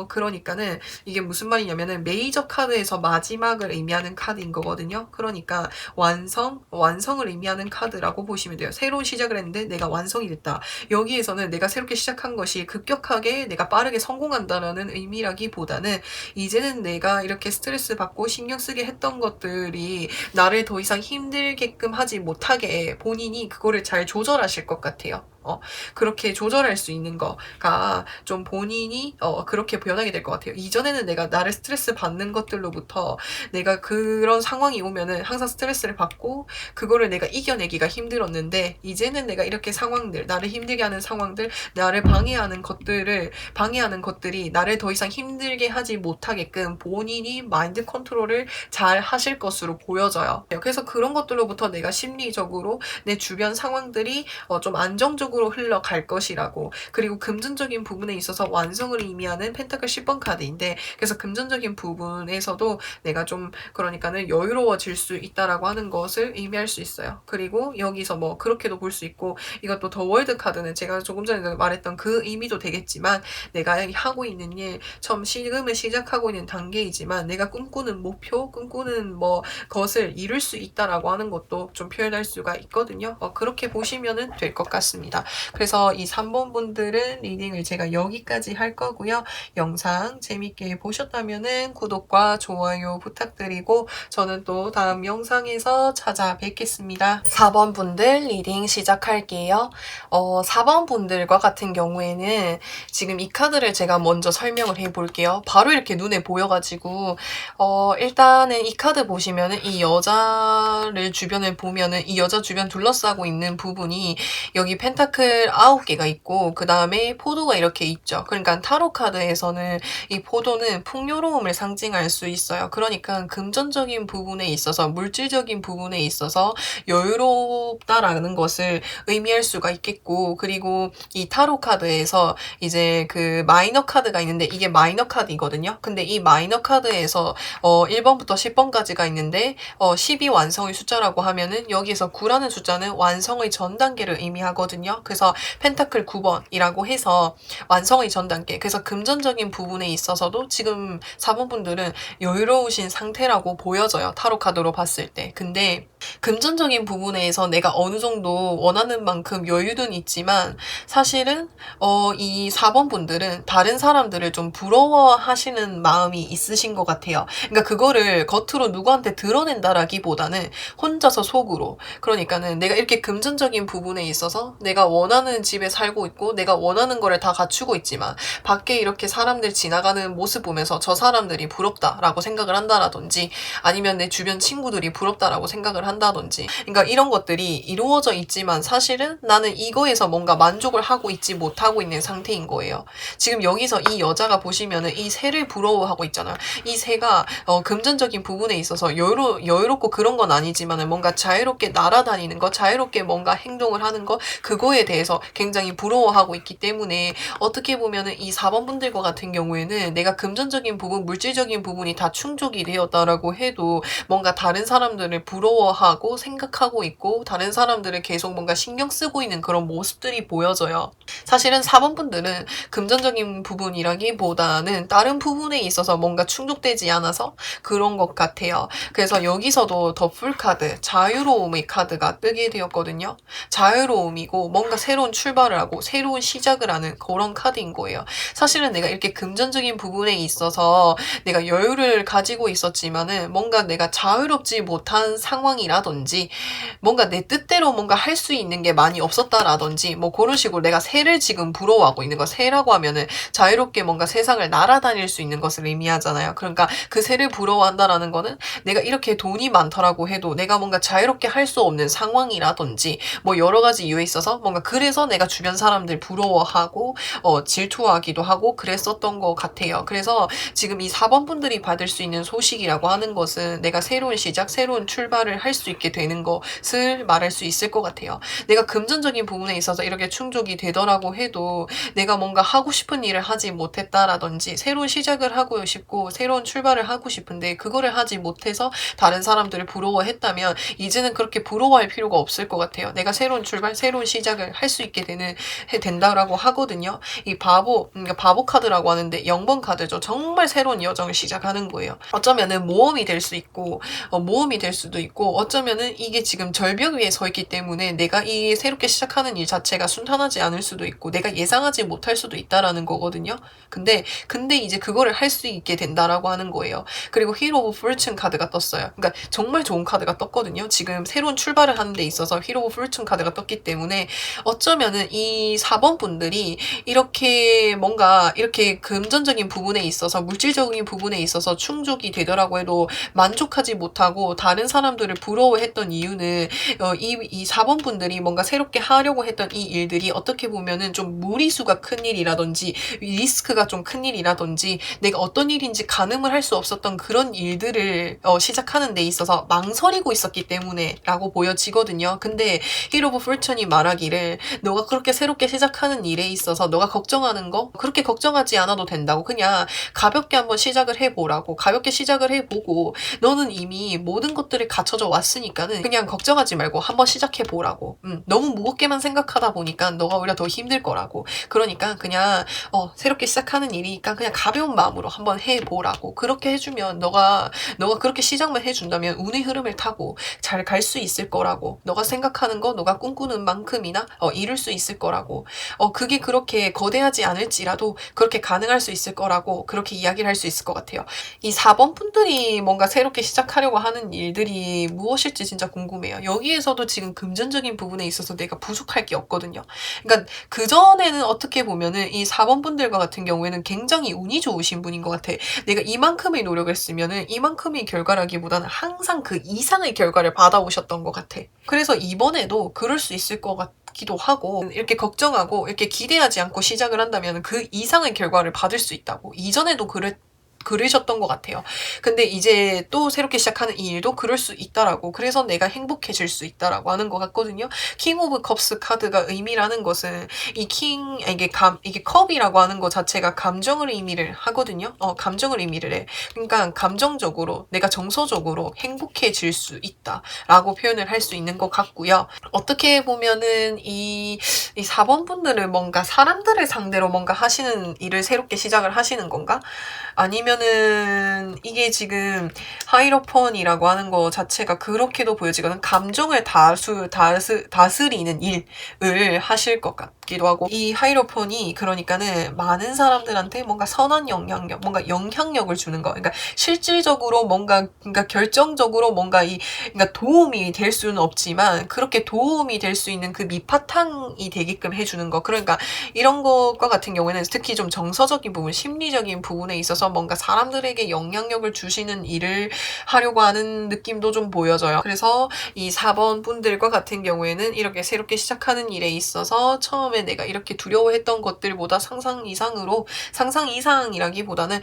그러니까는 이게 무슨 말이냐면은 메이저 카드에서 마지막을 의미하는 카드인 거거든요. 그러니까 완성을 의미하는 카드라고 보시면 돼요. 새로운 시작을 했는데 내가 완성이 됐다. 여기에서는 내가 새롭게 시작한 것이 급격하게 내가 빠르게 성공한다라는 의미라기보다는 이제는 내가 이렇게 스트레스 받고 신경 쓰게 했던 것들이 나를 더 이상 힘들게끔 하지 못하게 본인이 그거를 잘 조절하실 것 같아요. 그렇게 조절할 수 있는 거가 좀 본인이 그렇게 변하게 될 것 같아요. 이전에는 내가 나를 스트레스 받는 것들로부터 내가 그런 상황이 오면은 항상 스트레스를 받고 그거를 내가 이겨내기가 힘들었는데, 이제는 내가 이렇게 상황들, 나를 힘들게 하는 상황들, 나를 방해하는 것들이 나를 더 이상 힘들게 하지 못하게끔 본인이 마인드 컨트롤을 잘 하실 것으로 보여져요. 그래서 그런 것들로부터 내가 심리적으로 내 주변 상황들이 좀 안정적으로 흘러갈 것이라고. 그리고 금전적인 부분에 있어서 완성을 의미하는 펜타클 10번 카드인데, 그래서 금전적인 부분에서도 내가 좀 그러니까는 여유로워질 수 있다라고 하는 것을 의미할 수 있어요. 그리고 여기서 뭐 그렇게도 볼 수 있고, 이것도 더 월드 카드는 제가 조금 전에 말했던 그 의미도 되겠지만, 내가 하고 있는 일, 지금을 시작하고 있는 단계이지만 내가 꿈꾸는 목표, 꿈꾸는 것을 이룰 수 있다라고 하는 것도 좀 표현할 수가 있거든요. 그렇게 보시면은 될 것 같습니다. 그래서 이 3번 분들은 리딩을 제가 여기까지 할 거고요. 영상 재밌게 보셨다면은 구독과 좋아요 부탁드리고, 저는 또 다음 영상에서 찾아뵙겠습니다. 4번 분들 리딩 시작할게요. 4번 분들과 같은 경우에는 지금 이 카드를 제가 먼저 설명을 해볼게요. 바로 이렇게 눈에 보여가지고, 일단은 이 카드 보시면은 이 여자를 주변을 보면은 이 여자 주변 둘러싸고 있는 부분이 여기 펜타클 9개가 있고, 그 다음에 포도가 이렇게 있죠. 그러니까 타로 카드에서는 이 포도는 풍요로움을 상징할 수 있어요. 그러니까 금전적인 부분에 있어서, 물질적인 부분에 있어서 여유롭다라는 것을 의미할 수가 있겠고, 그리고 이 타로 카드에서 이제 그 마이너 카드가 있는데, 이게 마이너 카드이거든요. 근데 이 마이너 카드에서 1번부터 10번까지가 있는데 10이 완성의 숫자라고 하면은 여기에서 9라는 숫자는 완성의 전 단계를 의미하거든요. 그래서 펜타클 9번이라고 해서 완성의 전 단계. 그래서 금전적인 부분에 있어서도 지금 4번 분들은 여유로우신 상태라고 보여져요. 타로 카드로 봤을 때. 근데 금전적인 부분에서 내가 어느 정도 원하는 만큼 여유는 있지만, 사실은 이 4번 분들은 다른 사람들을 좀 부러워하시는 마음이 있으신 것 같아요. 그러니까 그거를 겉으로 누구한테 드러낸다라기보다는 혼자서 속으로, 그러니까는 내가 이렇게 금전적인 부분에 있어서 내가 원하는 집에 살고 있고 내가 원하는 거를 다 갖추고 있지만 밖에 이렇게 사람들 지나가는 모습 보면서 저 사람들이 부럽다라고 생각을 한다라든지, 아니면 내 주변 친구들이 부럽다라고 생각을 한다든지, 그러니까 이런 것들이 이루어져 있지만 사실은 나는 이거에서 뭔가 만족을 하고 있지 못하고 있는 상태인 거예요. 지금 여기서 이 여자가 보시면은 이 새를 부러워하고 있잖아요. 이 새가 금전적인 부분에 있어서 여유롭고 그런 건 아니지만은 뭔가 자유롭게 날아다니는 거, 자유롭게 뭔가 행동을 하는 거, 그거에 대해서 굉장히 부러워하고 있기 때문에, 어떻게 보면은 이 4번 분들과 같은 경우에는 내가 금전적인 부분, 물질적인 부분이 다 충족이 되었다라고 해도 뭔가 다른 사람들을 부러워하고 생각하고 있고, 다른 사람들을 계속 뭔가 신경 쓰고 있는 그런 모습들이 보여져요. 사실은 4번 분들은 금전적인 부분이라기보다는 다른 부분에 있어서 뭔가 충족되지 않아서 그런 것 같아요. 그래서 여기서도 더 풀 카드, 자유로움의 카드가 뜨게 되었거든요. 자유로움이고, 뭔가 뭔가 새로운 출발을 하고 새로운 시작을 하는 그런 카드인 거예요. 사실은 내가 이렇게 금전적인 부분에 있어서 내가 여유를 가지고 있었지만은 뭔가 내가 자유롭지 못한 상황이라든지 뭔가 내 뜻대로 뭔가 할 수 있는 게 많이 없었다라든지 뭐 그런 식으로 내가 새를 지금 부러워하고 있는 거. 새라고 하면은 자유롭게 뭔가 세상을 날아다닐 수 있는 것을 의미하잖아요. 그러니까 그 새를 부러워한다라는 거는 내가 이렇게 돈이 많더라고 해도 내가 뭔가 자유롭게 할 수 없는 상황이라든지 뭐 여러 가지 이유에 있어서 뭔가 그래서 내가 주변 사람들 부러워하고 질투하기도 하고 그랬었던 것 같아요. 그래서 지금 이 4번 분들이 받을 수 있는 소식이라고 하는 것은 내가 새로운 시작, 새로운 출발을 할 수 있게 되는 것을 말할 수 있을 것 같아요. 내가 금전적인 부분에 있어서 이렇게 충족이 되더라고 해도 내가 뭔가 하고 싶은 일을 하지 못했다라든지 새로운 시작을 하고 싶고 새로운 출발을 하고 싶은데 그거를 하지 못해서 다른 사람들을 부러워했다면 이제는 그렇게 부러워할 필요가 없을 것 같아요. 내가 새로운 출발, 새로운 시작을 할 수 있게 된다라고 하거든요. 이 그러니까 바보 카드라고 하는데 0번 카드죠. 정말 새로운 여정을 시작하는 거예요. 어쩌면은 모험이 될 수 있고 모험이 될 수도 있고 어쩌면은 이게 지금 절벽 위에 서 있기 때문에 내가 이 새롭게 시작하는 일 자체가 순탄하지 않을 수도 있고 내가 예상하지 못할 수도 있다라는 거거든요. 근데 이제 그거를 할 수 있게 된다라고 하는 거예요. 그리고 히로 오브 포춘 카드가 떴어요. 그러니까 정말 좋은 카드가 떴거든요. 지금 새로운 출발을 하는 데 있어서 히로 오브 포춘 카드가 떴기 때문에 어쩌면은 이 4번 분들이 이렇게 뭔가 이렇게 금전적인 부분에 있어서 물질적인 부분에 있어서 충족이 되더라고 해도 만족하지 못하고 다른 사람들을 부러워했던 이유는 이 4번 분들이 뭔가 새롭게 하려고 했던 이 일들이 어떻게 보면은 좀 무리수가 큰 일이라든지 리스크가 좀 큰 일이라든지 내가 어떤 일인지 가늠을 할 수 없었던 그런 일들을 시작하는 데 있어서 망설이고 있었기 때문에 라고 보여지거든요. 근데 히로 오브 포춘이 말하기를 너가 그렇게 새롭게 시작하는 일에 있어서 너가 걱정하는 거 그렇게 걱정하지 않아도 된다고 그냥 가볍게 한번 시작을 해보라고 가볍게 시작을 해보고 너는 이미 모든 것들이 갖춰져 왔으니까는 그냥 걱정하지 말고 한번 시작해보라고 너무 무겁게만 생각하다 보니까 너가 오히려 더 힘들 거라고 그러니까 그냥 새롭게 시작하는 일이니까 그냥 가벼운 마음으로 한번 해보라고 그렇게 해주면 너가 그렇게 시작만 해준다면 운의 흐름을 타고 잘 갈 수 있을 거라고 너가 생각하는 거 너가 꿈꾸는 만큼이나 이룰 수 있을 거라고 그게 그렇게 거대하지 않을지라도 그렇게 가능할 수 있을 거라고 그렇게 이야기를 할 수 있을 것 같아요. 이 4번 분들이 뭔가 새롭게 시작하려고 하는 일들이 무엇일지 진짜 궁금해요. 여기에서도 지금 금전적인 부분에 있어서 내가 부족할 게 없거든요. 그러니까 그전에는 어떻게 보면은 이 4번 분들과 같은 경우에는 굉장히 운이 좋으신 분인 것 같아. 내가 이만큼의 노력을 쓰면은 이만큼의 결과라기보다는 항상 그 이상의 결과를 받아오셨던 것 같아. 그래서 이번에도 그럴 수 있을 것 같아. 기도 하고 이렇게 걱정하고 이렇게 기대하지 않고 시작을 한다면 그 이상의 결과를 받을 수 있다고 이전에도 그러셨던 것 같아요. 근데 이제 또 새롭게 시작하는 이 일도 그럴 수 있다라고 그래서 내가 행복해질 수 있다라고 하는 것 같거든요. 킹 오브 컵스 카드가 의미라는 것은 이게 컵이라고 하는 것 자체가 감정을 의미를 하거든요. 감정을 의미를 해. 그러니까 감정적으로 내가 정서적으로 행복해질 수 있다라고 표현을 할 수 있는 것 같고요. 어떻게 보면은 이 4번 분들은 뭔가 사람들을 상대로 뭔가 하시는 일을 새롭게 시작을 하시는 건가? 아니면은 이게 지금 하이로폰이라고 하는 거 자체가 그렇게도 보여지거든. 감정을 다스리는 일을 하실 것 같기도 하고 이 하이로폰이 그러니까는 많은 사람들한테 뭔가 선한 영향력, 뭔가 영향력을 주는 거. 그러니까 실질적으로 뭔가 그러니까 결정적으로 뭔가 그러니까 도움이 될 수는 없지만 그렇게 도움이 될 수 있는 그 밑바탕이 되게끔 해주는 거. 그러니까 이런 것과 같은 경우에는 특히 좀 정서적인 부분, 심리적인 부분에 있어서 뭔가 사람들에게 영향력을 주시는 일을 하려고 하는 느낌도 좀 보여져요. 그래서 이 4번 분들과 같은 경우에는 이렇게 새롭게 시작하는 일에 있어서 처음에 내가 이렇게 두려워했던 것들보다 상상 이상이라기보다는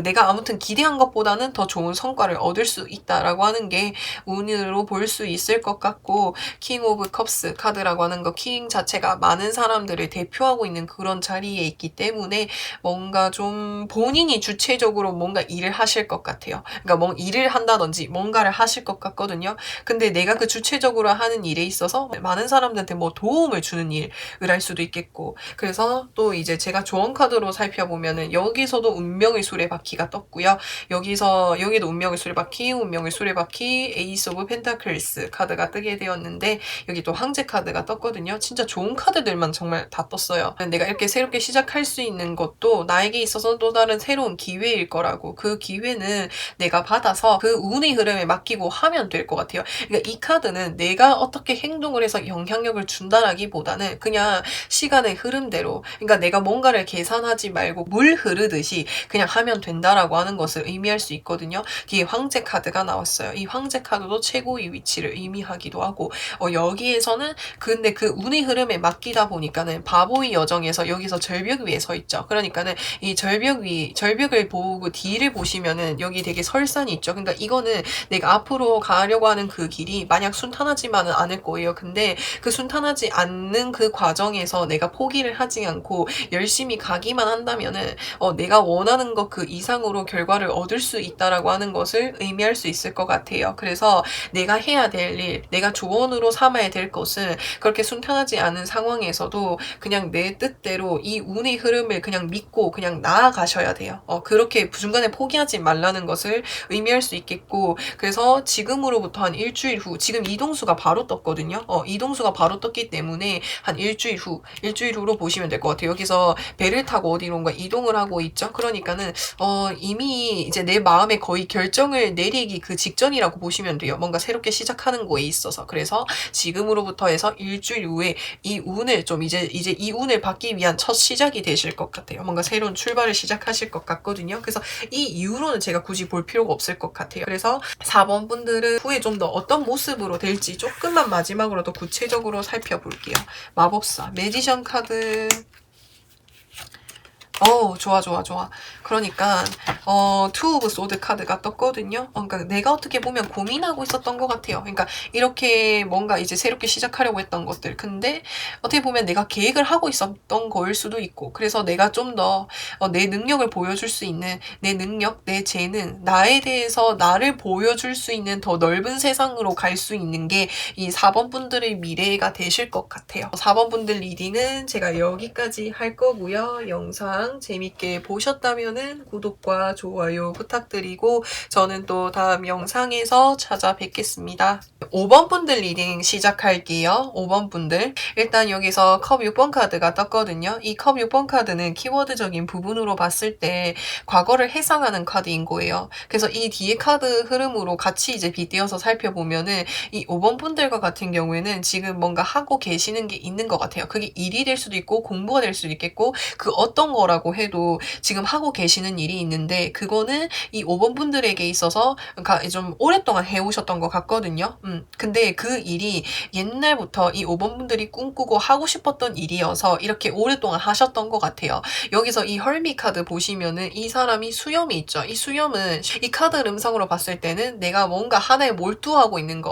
내가 아무튼 기대한 것보다는 더 좋은 성과를 얻을 수 있다라고 하는 게 운으로 볼 수 있을 것 같고 킹 오브 컵스 카드라고 하는 거 킹 자체가 많은 사람들을 대표하고 있는 그런 자리에 있기 때문에 뭔가 좀 본인이 주체적으로 구체적으로 뭔가 일을 하실 것 같아요. 그러니까 뭐 일을 한다든지 뭔가를 하실 것 같거든요. 근데 내가 그 주체적으로 하는 일에 있어서 많은 사람들한테 뭐 도움을 주는 일을 할 수도 있겠고, 그래서 또 이제 제가 조언 카드로 살펴보면은 여기서도 운명의 수레바퀴가 떴고요. 여기도 운명의 수레바퀴, 운명의 수레바퀴, 에이스 오브 펜타클스 카드가 뜨게 되었는데, 여기 또 황제 카드가 떴거든요. 진짜 좋은 카드들만 정말 다 떴어요. 내가 이렇게 새롭게 시작할 수 있는 것도 나에게 있어서 또 다른 새로운 기회일 거라고, 그 기회는 내가 받아서 그 운의 흐름에 맡기고 하면 될 것 같아요. 그러니까 이 카드는 내가 어떻게 행동을 해서 영향력을 준다라기보다는 그냥 시간의 흐름대로, 그러니까 내가 뭔가를 계산하지 말고 물 흐르듯이 그냥 하면 된다라고 하는 것을 의미할 수 있거든요. 뒤에 황제 카드가 나왔어요. 이 황제 카드도 최고의 위치를 의미하기도 하고, 여기에서는 근데 그 운의 흐름에 맡기다 보니까는 바보의 여정에서 여기서 절벽 위에 서 있죠. 그러니까는 이 절벽을 보고 뒤를 보시면은 여기 되게 설산이 있죠. 그러니까 이거는 내가 앞으로 가려고 하는 그 길이 마냥 순탄하지만은 않을 거예요. 근데 그 순탄하지 않는 그 과정에서 내가 포기를 하지 않고 열심히 가기만 한다면은 내가 원하는 것 그 이상으로 결과를 얻을 수 있다라고 하는 것을 의미할 수 있을 것 같아요. 그래서 내가 해야 될 일, 내가 조언으로 삼아야 될 것은 그렇게 순탄하지 않은 상황에서도 그냥 내 뜻대로 이 운의 흐름을 그냥 믿고 그냥 나아가셔야 돼요. 그렇게 중간에 포기하지 말라는 것을 의미할 수 있겠고, 그래서 지금으로부터 한 일주일 후, 지금 이동수가 바로 떴거든요. 이동수가 바로 떴기 때문에 한 일주일 후로 보시면 될 것 같아요. 여기서 배를 타고 어디론가 이동을 하고 있죠. 그러니까는 이미 이제 내 마음에 거의 결정을 내리기 그 직전이라고 보시면 돼요. 뭔가 새롭게 시작하는 거에 있어서. 그래서 지금으로부터 해서 일주일 후에 이 운을 좀 이제 이 운을 받기 위한 첫 시작이 되실 것 같아요. 뭔가 새로운 출발을 시작하실 것 같거든요. 그래서 이 이후로는 제가 굳이 볼 필요가 없을 것 같아요. 그래서 4번 분들은 후에 좀 더 어떤 모습으로 될지 조금만 마지막으로 더 구체적으로 살펴볼게요. 마법사, 매지션 카드. 좋아. 그러니까 투 오브 소드 카드가 떴거든요. 그러니까 내가 어떻게 보면 고민하고 있었던 것 같아요. 그러니까 이렇게 뭔가 이제 새롭게 시작하려고 했던 것들, 근데 어떻게 보면 내가 계획을 하고 있었던 거일 수도 있고, 그래서 내가 좀 더 내 능력을 보여줄 수 있는, 내 능력, 내 재능, 나에 대해서 나를 보여줄 수 있는 더 넓은 세상으로 갈 수 있는 게 이 4번 분들의 미래가 되실 것 같아요. 4번 분들 리딩은 제가 여기까지 할 거고요. 영상 재밌게 보셨다면은 구독과 좋아요 부탁드리고, 저는 또 다음 영상에서 찾아뵙겠습니다. 5번 분들 리딩 시작할게요. 5번 분들. 일단 여기서 컵 6번 카드가 떴거든요. 이 컵 6번 카드는 키워드적인 부분으로 봤을 때 과거를 해상하는 카드인 거예요. 그래서 이 뒤에 카드 흐름으로 같이 이제 빗대어서 살펴보면은 이 5번 분들과 같은 경우에는 지금 뭔가 하고 계시는 게 있는 것 같아요. 그게 일이 될 수도 있고 공부가 될 수도 있겠고, 그 어떤 거라고 해도 지금 하고 계시는 일이 있는데, 그거는 이 5번 분들에게 있어서 좀 오랫동안 해오셨던 것 같거든요. 근데 그 일이 옛날부터 이 5번 분들이 꿈꾸고 하고 싶었던 일이어서 이렇게 오랫동안 하셨던 것 같아요. 여기서 이 헐미 카드 보시면은 이 사람이 수염이 있죠. 이 수염은 이 카드 음성으로 봤을 때는 내가 뭔가 하나에 몰두하고 있는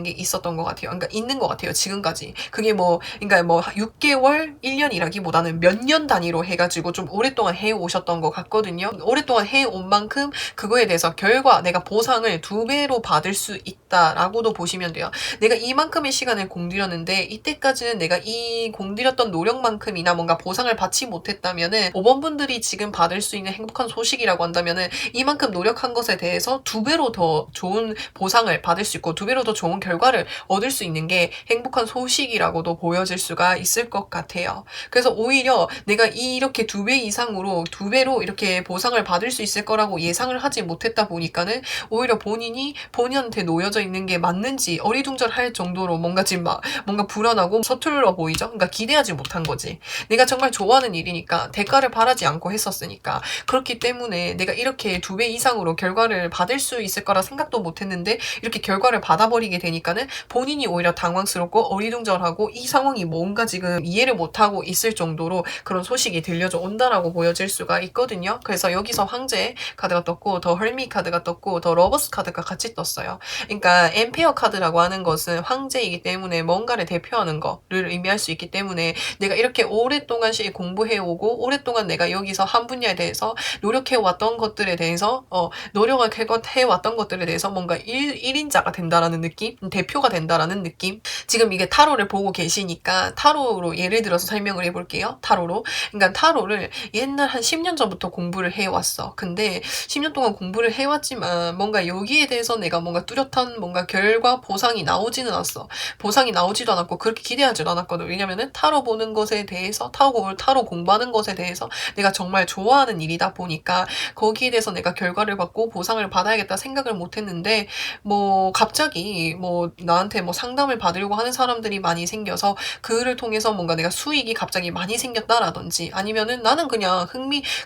게 있었던 것 같아요. 그러니까 있는 것 같아요. 지금까지. 그게 그러니까 6개월, 1년이라기보다는 몇 년 단위로 해가지고 좀 오랫동안 해오셨던 것 같거든요. 오랫동안 해온 만큼 그거에 대해서 내가 보상을 2배로 받을 수 있다라고도 보시면 돼요. 내가 이만큼의 시간을 공들였는데 이때까지는 내가 이 공들였던 노력만큼이나 뭔가 보상을 받지 못했다면은 5번 분들이 지금 받을 수 있는 행복한 소식이라고 한다면은 이만큼 노력한 것에 대해서 2배로 더 좋은 보상을 받을 수 있고 2배로 더 좋은 결과를 얻을 수 있는 게 행복한 소식이라고도 보여질 수가 있을 것 같아요. 그래서 오히려 내가 이렇게 2배 이상으로 2배로 이렇게 보상을 받을 수 있을 거라고 예상을 하지 못했다 보니까는 오히려 본인한테 놓여져 있는 게 맞는지 어리둥절할 정도로 뭔가 지금 뭔가 불안하고 서툴러 보이죠? 그러니까 기대하지 못한 거지. 내가 정말 좋아하는 일이니까 대가를 바라지 않고 했었으니까. 그렇기 때문에 내가 이렇게 2배 이상으로 결과를 받을 수 있을 거라 생각도 못했는데 이렇게 결과를 받아버리게 되니까는 본인이 오히려 당황스럽고 어리둥절하고 이 상황이 뭔가 지금 이해를 못하고 있을 정도로 그런 소식이 들려줘 온다라고 보여질 수가 있거든요. 그래서 여기서 황제 카드가 떴고 더 헐미 카드가 떴고 더 러버스 카드가 같이 떴어요. 그러니까 엠페어 카드라고 하는 것은 황제이기 때문에 뭔가를 대표하는 거를 의미할 수 있기 때문에 내가 이렇게 오랫동안 공부해오고 오랫동안 내가 여기서 한 분야에 대해서 노력해왔던 것들에 대해서 노력을 해왔던 것들에 대해서 뭔가 1인자가 된다라는 느낌? 대표가 된다라는 느낌? 지금 이게 타로를 보고 계시니까 타로로 예를 들어서 설명을 해볼게요. 타로로. 그러니까 타로를 옛날 한 10년 전부터 공부를 해왔어. 근데 10년 동안 공부를 해왔지만 뭔가 여기에 대해서 내가 뭔가 뚜렷한 뭔가 결과 보상이 나오지는 않았어. 보상이 나오지도 않았고 그렇게 기대하지도 않았거든. 왜냐면은 타로 보는 것에 대해서 타로 공부하는 것에 대해서 내가 정말 좋아하는 일이다 보니까 거기에 대해서 내가 결과를 받고 보상을 받아야겠다 생각을 못했는데 뭐 갑자기 뭐 나한테 뭐 상담을 받으려고 하는 사람들이 많이 생겨서 그를 통해서 뭔가 내가 수익이 갑자기 많이 생겼다라든지 아니면은 나는 그냥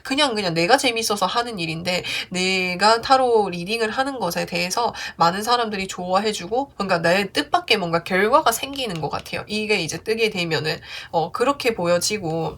그냥 내가 재밌어서 하는 일인데 내가 타로 리딩을 하는 것에 대해서 많은 사람들이 좋아해주고 뭔가 나의 뜻밖의 뭔가 결과가 생기는 것 같아요. 이게 이제 뜨게 되면은 그렇게 보여지고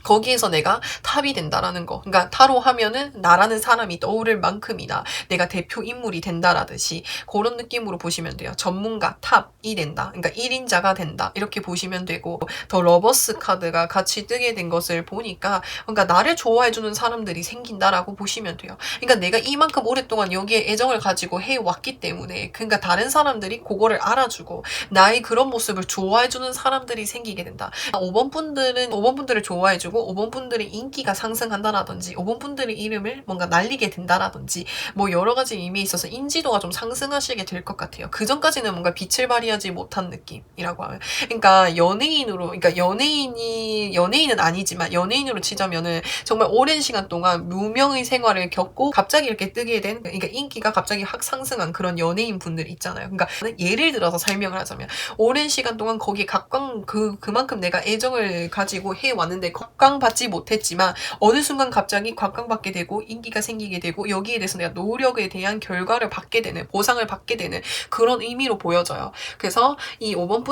거기에서 내가 탑이 된다라는 거. 그러니까 타로 하면은 나라는 사람이 떠오를 만큼이나 내가 대표 인물이 된다라듯이 그런 느낌으로 보시면 돼요. 전문가 탑이 된다. 그러니까 1인자가 된다. 이렇게 보시면 되고 더 러버스 카드가 같이 뜨게 된 것을 보니까 그러니까 나를 좋아해주는 사람들이 생긴다라고 보시면 돼요. 그러니까 내가 이만큼 오랫동안 여기에 애정을 가지고 해왔기 때문에 그러니까 다른 사람들이 그거를 알아주고 나의 그런 모습을 좋아해주는 사람들이 생기게 된다. 5번 분들을 좋아해주고 5번 분들의 인기가 상승한다라든지 5번 분들의 이름을 뭔가 날리게 된다라든지 뭐 여러 가지 의미에 있어서 인지도가 좀 상승하시게 될 것 같아요. 그 전까지는 뭔가 빛을 발휘하지 못한 느낌이라고 하면 그러니까 그러니까 연예인은 아니지만 연예인으로 치자면은 정말 오랜 시간 동안 무명의 생활을 겪고 갑자기 이렇게 뜨게 된 그러니까 인기가 갑자기 확 상승한 그런 연예인 분들 있잖아요. 그러니까 예를 들어서 설명을 하자면 오랜 시간 동안 거기 그만큼 내가 애정을 가지고 해왔는데 각광받지 못했지만 어느 순간 갑자기 각광받게 되고 인기가 생기게 되고 여기에 대해서 내가 노력에 대한 결과를 받게 되는 보상을 받게 되는 그런 의미로 보여져요. 그래서 이 5번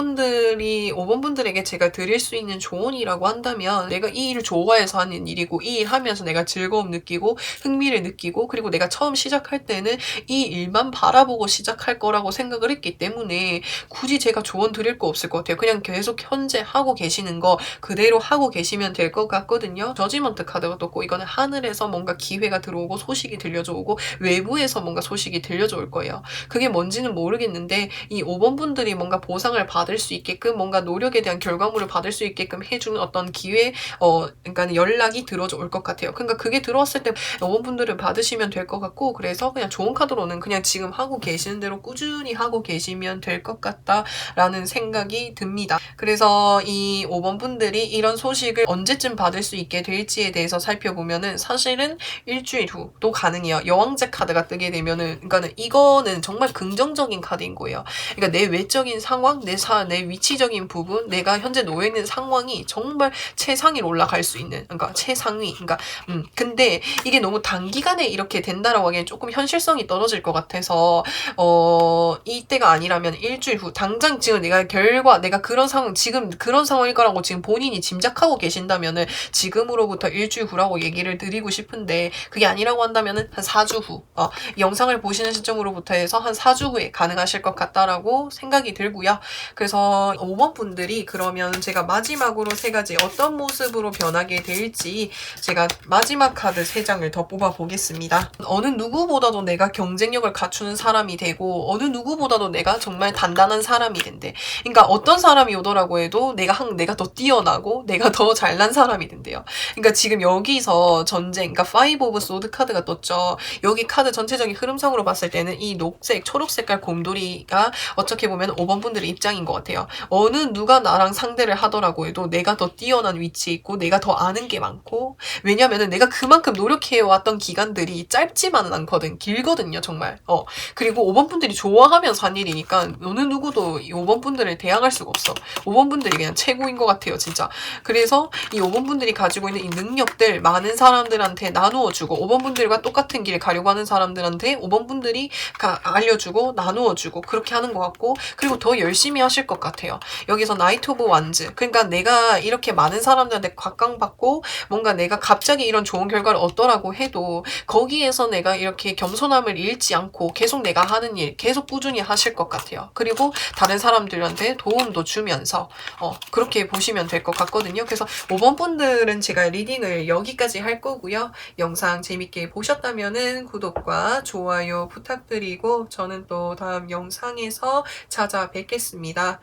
분들에게 제가 드릴 수 있는 조언이라고 한다면 내가 이 일을 좋아해서 하는 일이고 이 일 하면서 내가 즐거움 느끼고 흥미를 느끼고 그리고 내가 처음 시작할 때는 이 일만 바라보고 시작할 거라고 생각을 했기 때문에 굳이 제가 조언 드릴 거 없을 것 같아요. 그냥 계속 현재 하고 계시는 거 그대로 하고 계시면 될 것 같거든요. 저지먼트 카드가 떴고 이거는 하늘에서 뭔가 기회가 들어오고 소식이 들려져 오고 외부에서 뭔가 소식이 들려져 올 거예요. 그게 뭔지는 모르겠는데 이 5번 분들이 뭔가 보상을 받을 수 있게끔 뭔가 노력에 대한 결과물을 받을 수 있게끔 해주는 어떤 기회 그러니까 연락이 들어져 올 것 같아요. 그러니까 그게 들어왔을 때 5번 분들을 받으시면 될 것 같고 그래서 그냥 좋은 카드로는 그냥 지금 하고 계시는 대로 꾸준히 하고 계시면 될 것 같다라는 생각이 듭니다. 그래서 이 5번 분들이 이런 소식을 언제쯤 받을 수 있게 될지에 대해서 살펴보면은 사실은 일주일 후도 가능해요. 여왕제 카드가 뜨게 되면은 그러니까는 이거는 정말 긍정적인 카드인 거예요. 그러니까 내 외적인 상황, 내 위치적인 부분, 내가 현재 놓여 있는 상황이 정말 최상위로 올라갈 수 있는 그러니까 최상위. 그러니까 근데 이게 너무 단기간에 이렇게 된다라고 하기엔 조금 현실성이 떨어질 것 같아서 이때가 아니라면 일주일 후 당장 지금 내가 그런 상황일 거라고 지금 본인이 짐작하고 계신다면은 지금으로부터 일주일 후라고 얘기를 드리고 싶은데 그게 아니라고 한다면은 한 4주 후 영상을 보시는 시점으로부터 해서 한 4주 후에 가능하실 것 같다라고 생각이 들고요. 그래서 5번 분들이 그러면 제가 마지막으로 3가지 어떤 모습으로 변하게 될지 제가 마지막 카드 3장을 더 뽑아 보겠습니다. 어느 누구보다도 내가 경쟁력을 갖추는 사람이 되고 어느 누구보다도 내가 정말 단단한 사람이 된대. 그러니까 어떤 사람이 오더라고 해도 내가 더 뛰어나고 내가 더 잘난 사람이 된대요. 그러니까 지금 여기서 전쟁, 그러니까 5 오브 소드 카드가 떴죠. 여기 카드 전체적인 흐름상으로 봤을 때는 이 초록 색깔 곰돌이가 어떻게 보면 5번 분들의 입장인 것 같아요. 어느 누가 나랑 상대를 하더라고 해도 내가 더 뛰어난 위치에 있고 내가 더 아는 게 많고 왜냐면은 내가 그만큼 노력해왔던 기간들이 짧지만은 않거든. 길거든요, 정말. 그리고 5번 분들이 좋아하면서 한 일이니까 어느 누구도 이 5번 분들을 대항할 수가 없어. 5번 분들이 그냥 최고인 것 같아요, 진짜. 그래서 이 5번 4번 분들이 가지고 있는 이 능력들 많은 사람들한테 나누어 주고 5번 분들과 똑같은 길 가려고 하는 사람들한테 5번 분들이 알려주고 나누어 주고 그렇게 하는 것 같고, 그리고 더 열심히 하실 것 같아요. 여기서 나이트 오브 완즈, 그러니까 내가 이렇게 많은 사람들한테 각광받고 뭔가 내가 갑자기 이런 좋은 결과를 얻더라고 해도 거기에서 내가 이렇게 겸손함을 잃지 않고 계속 내가 하는 일 계속 꾸준히 하실 것 같아요. 그리고 다른 사람들한테 도움도 주면서 그렇게 보시면 될 것 같거든요. 그래서 5번 분들은 제가 리딩을 여기까지 할 거고요. 영상 재밌게 보셨다면은 구독과 좋아요 부탁드리고 저는 또 다음 영상에서 찾아뵙겠습니다.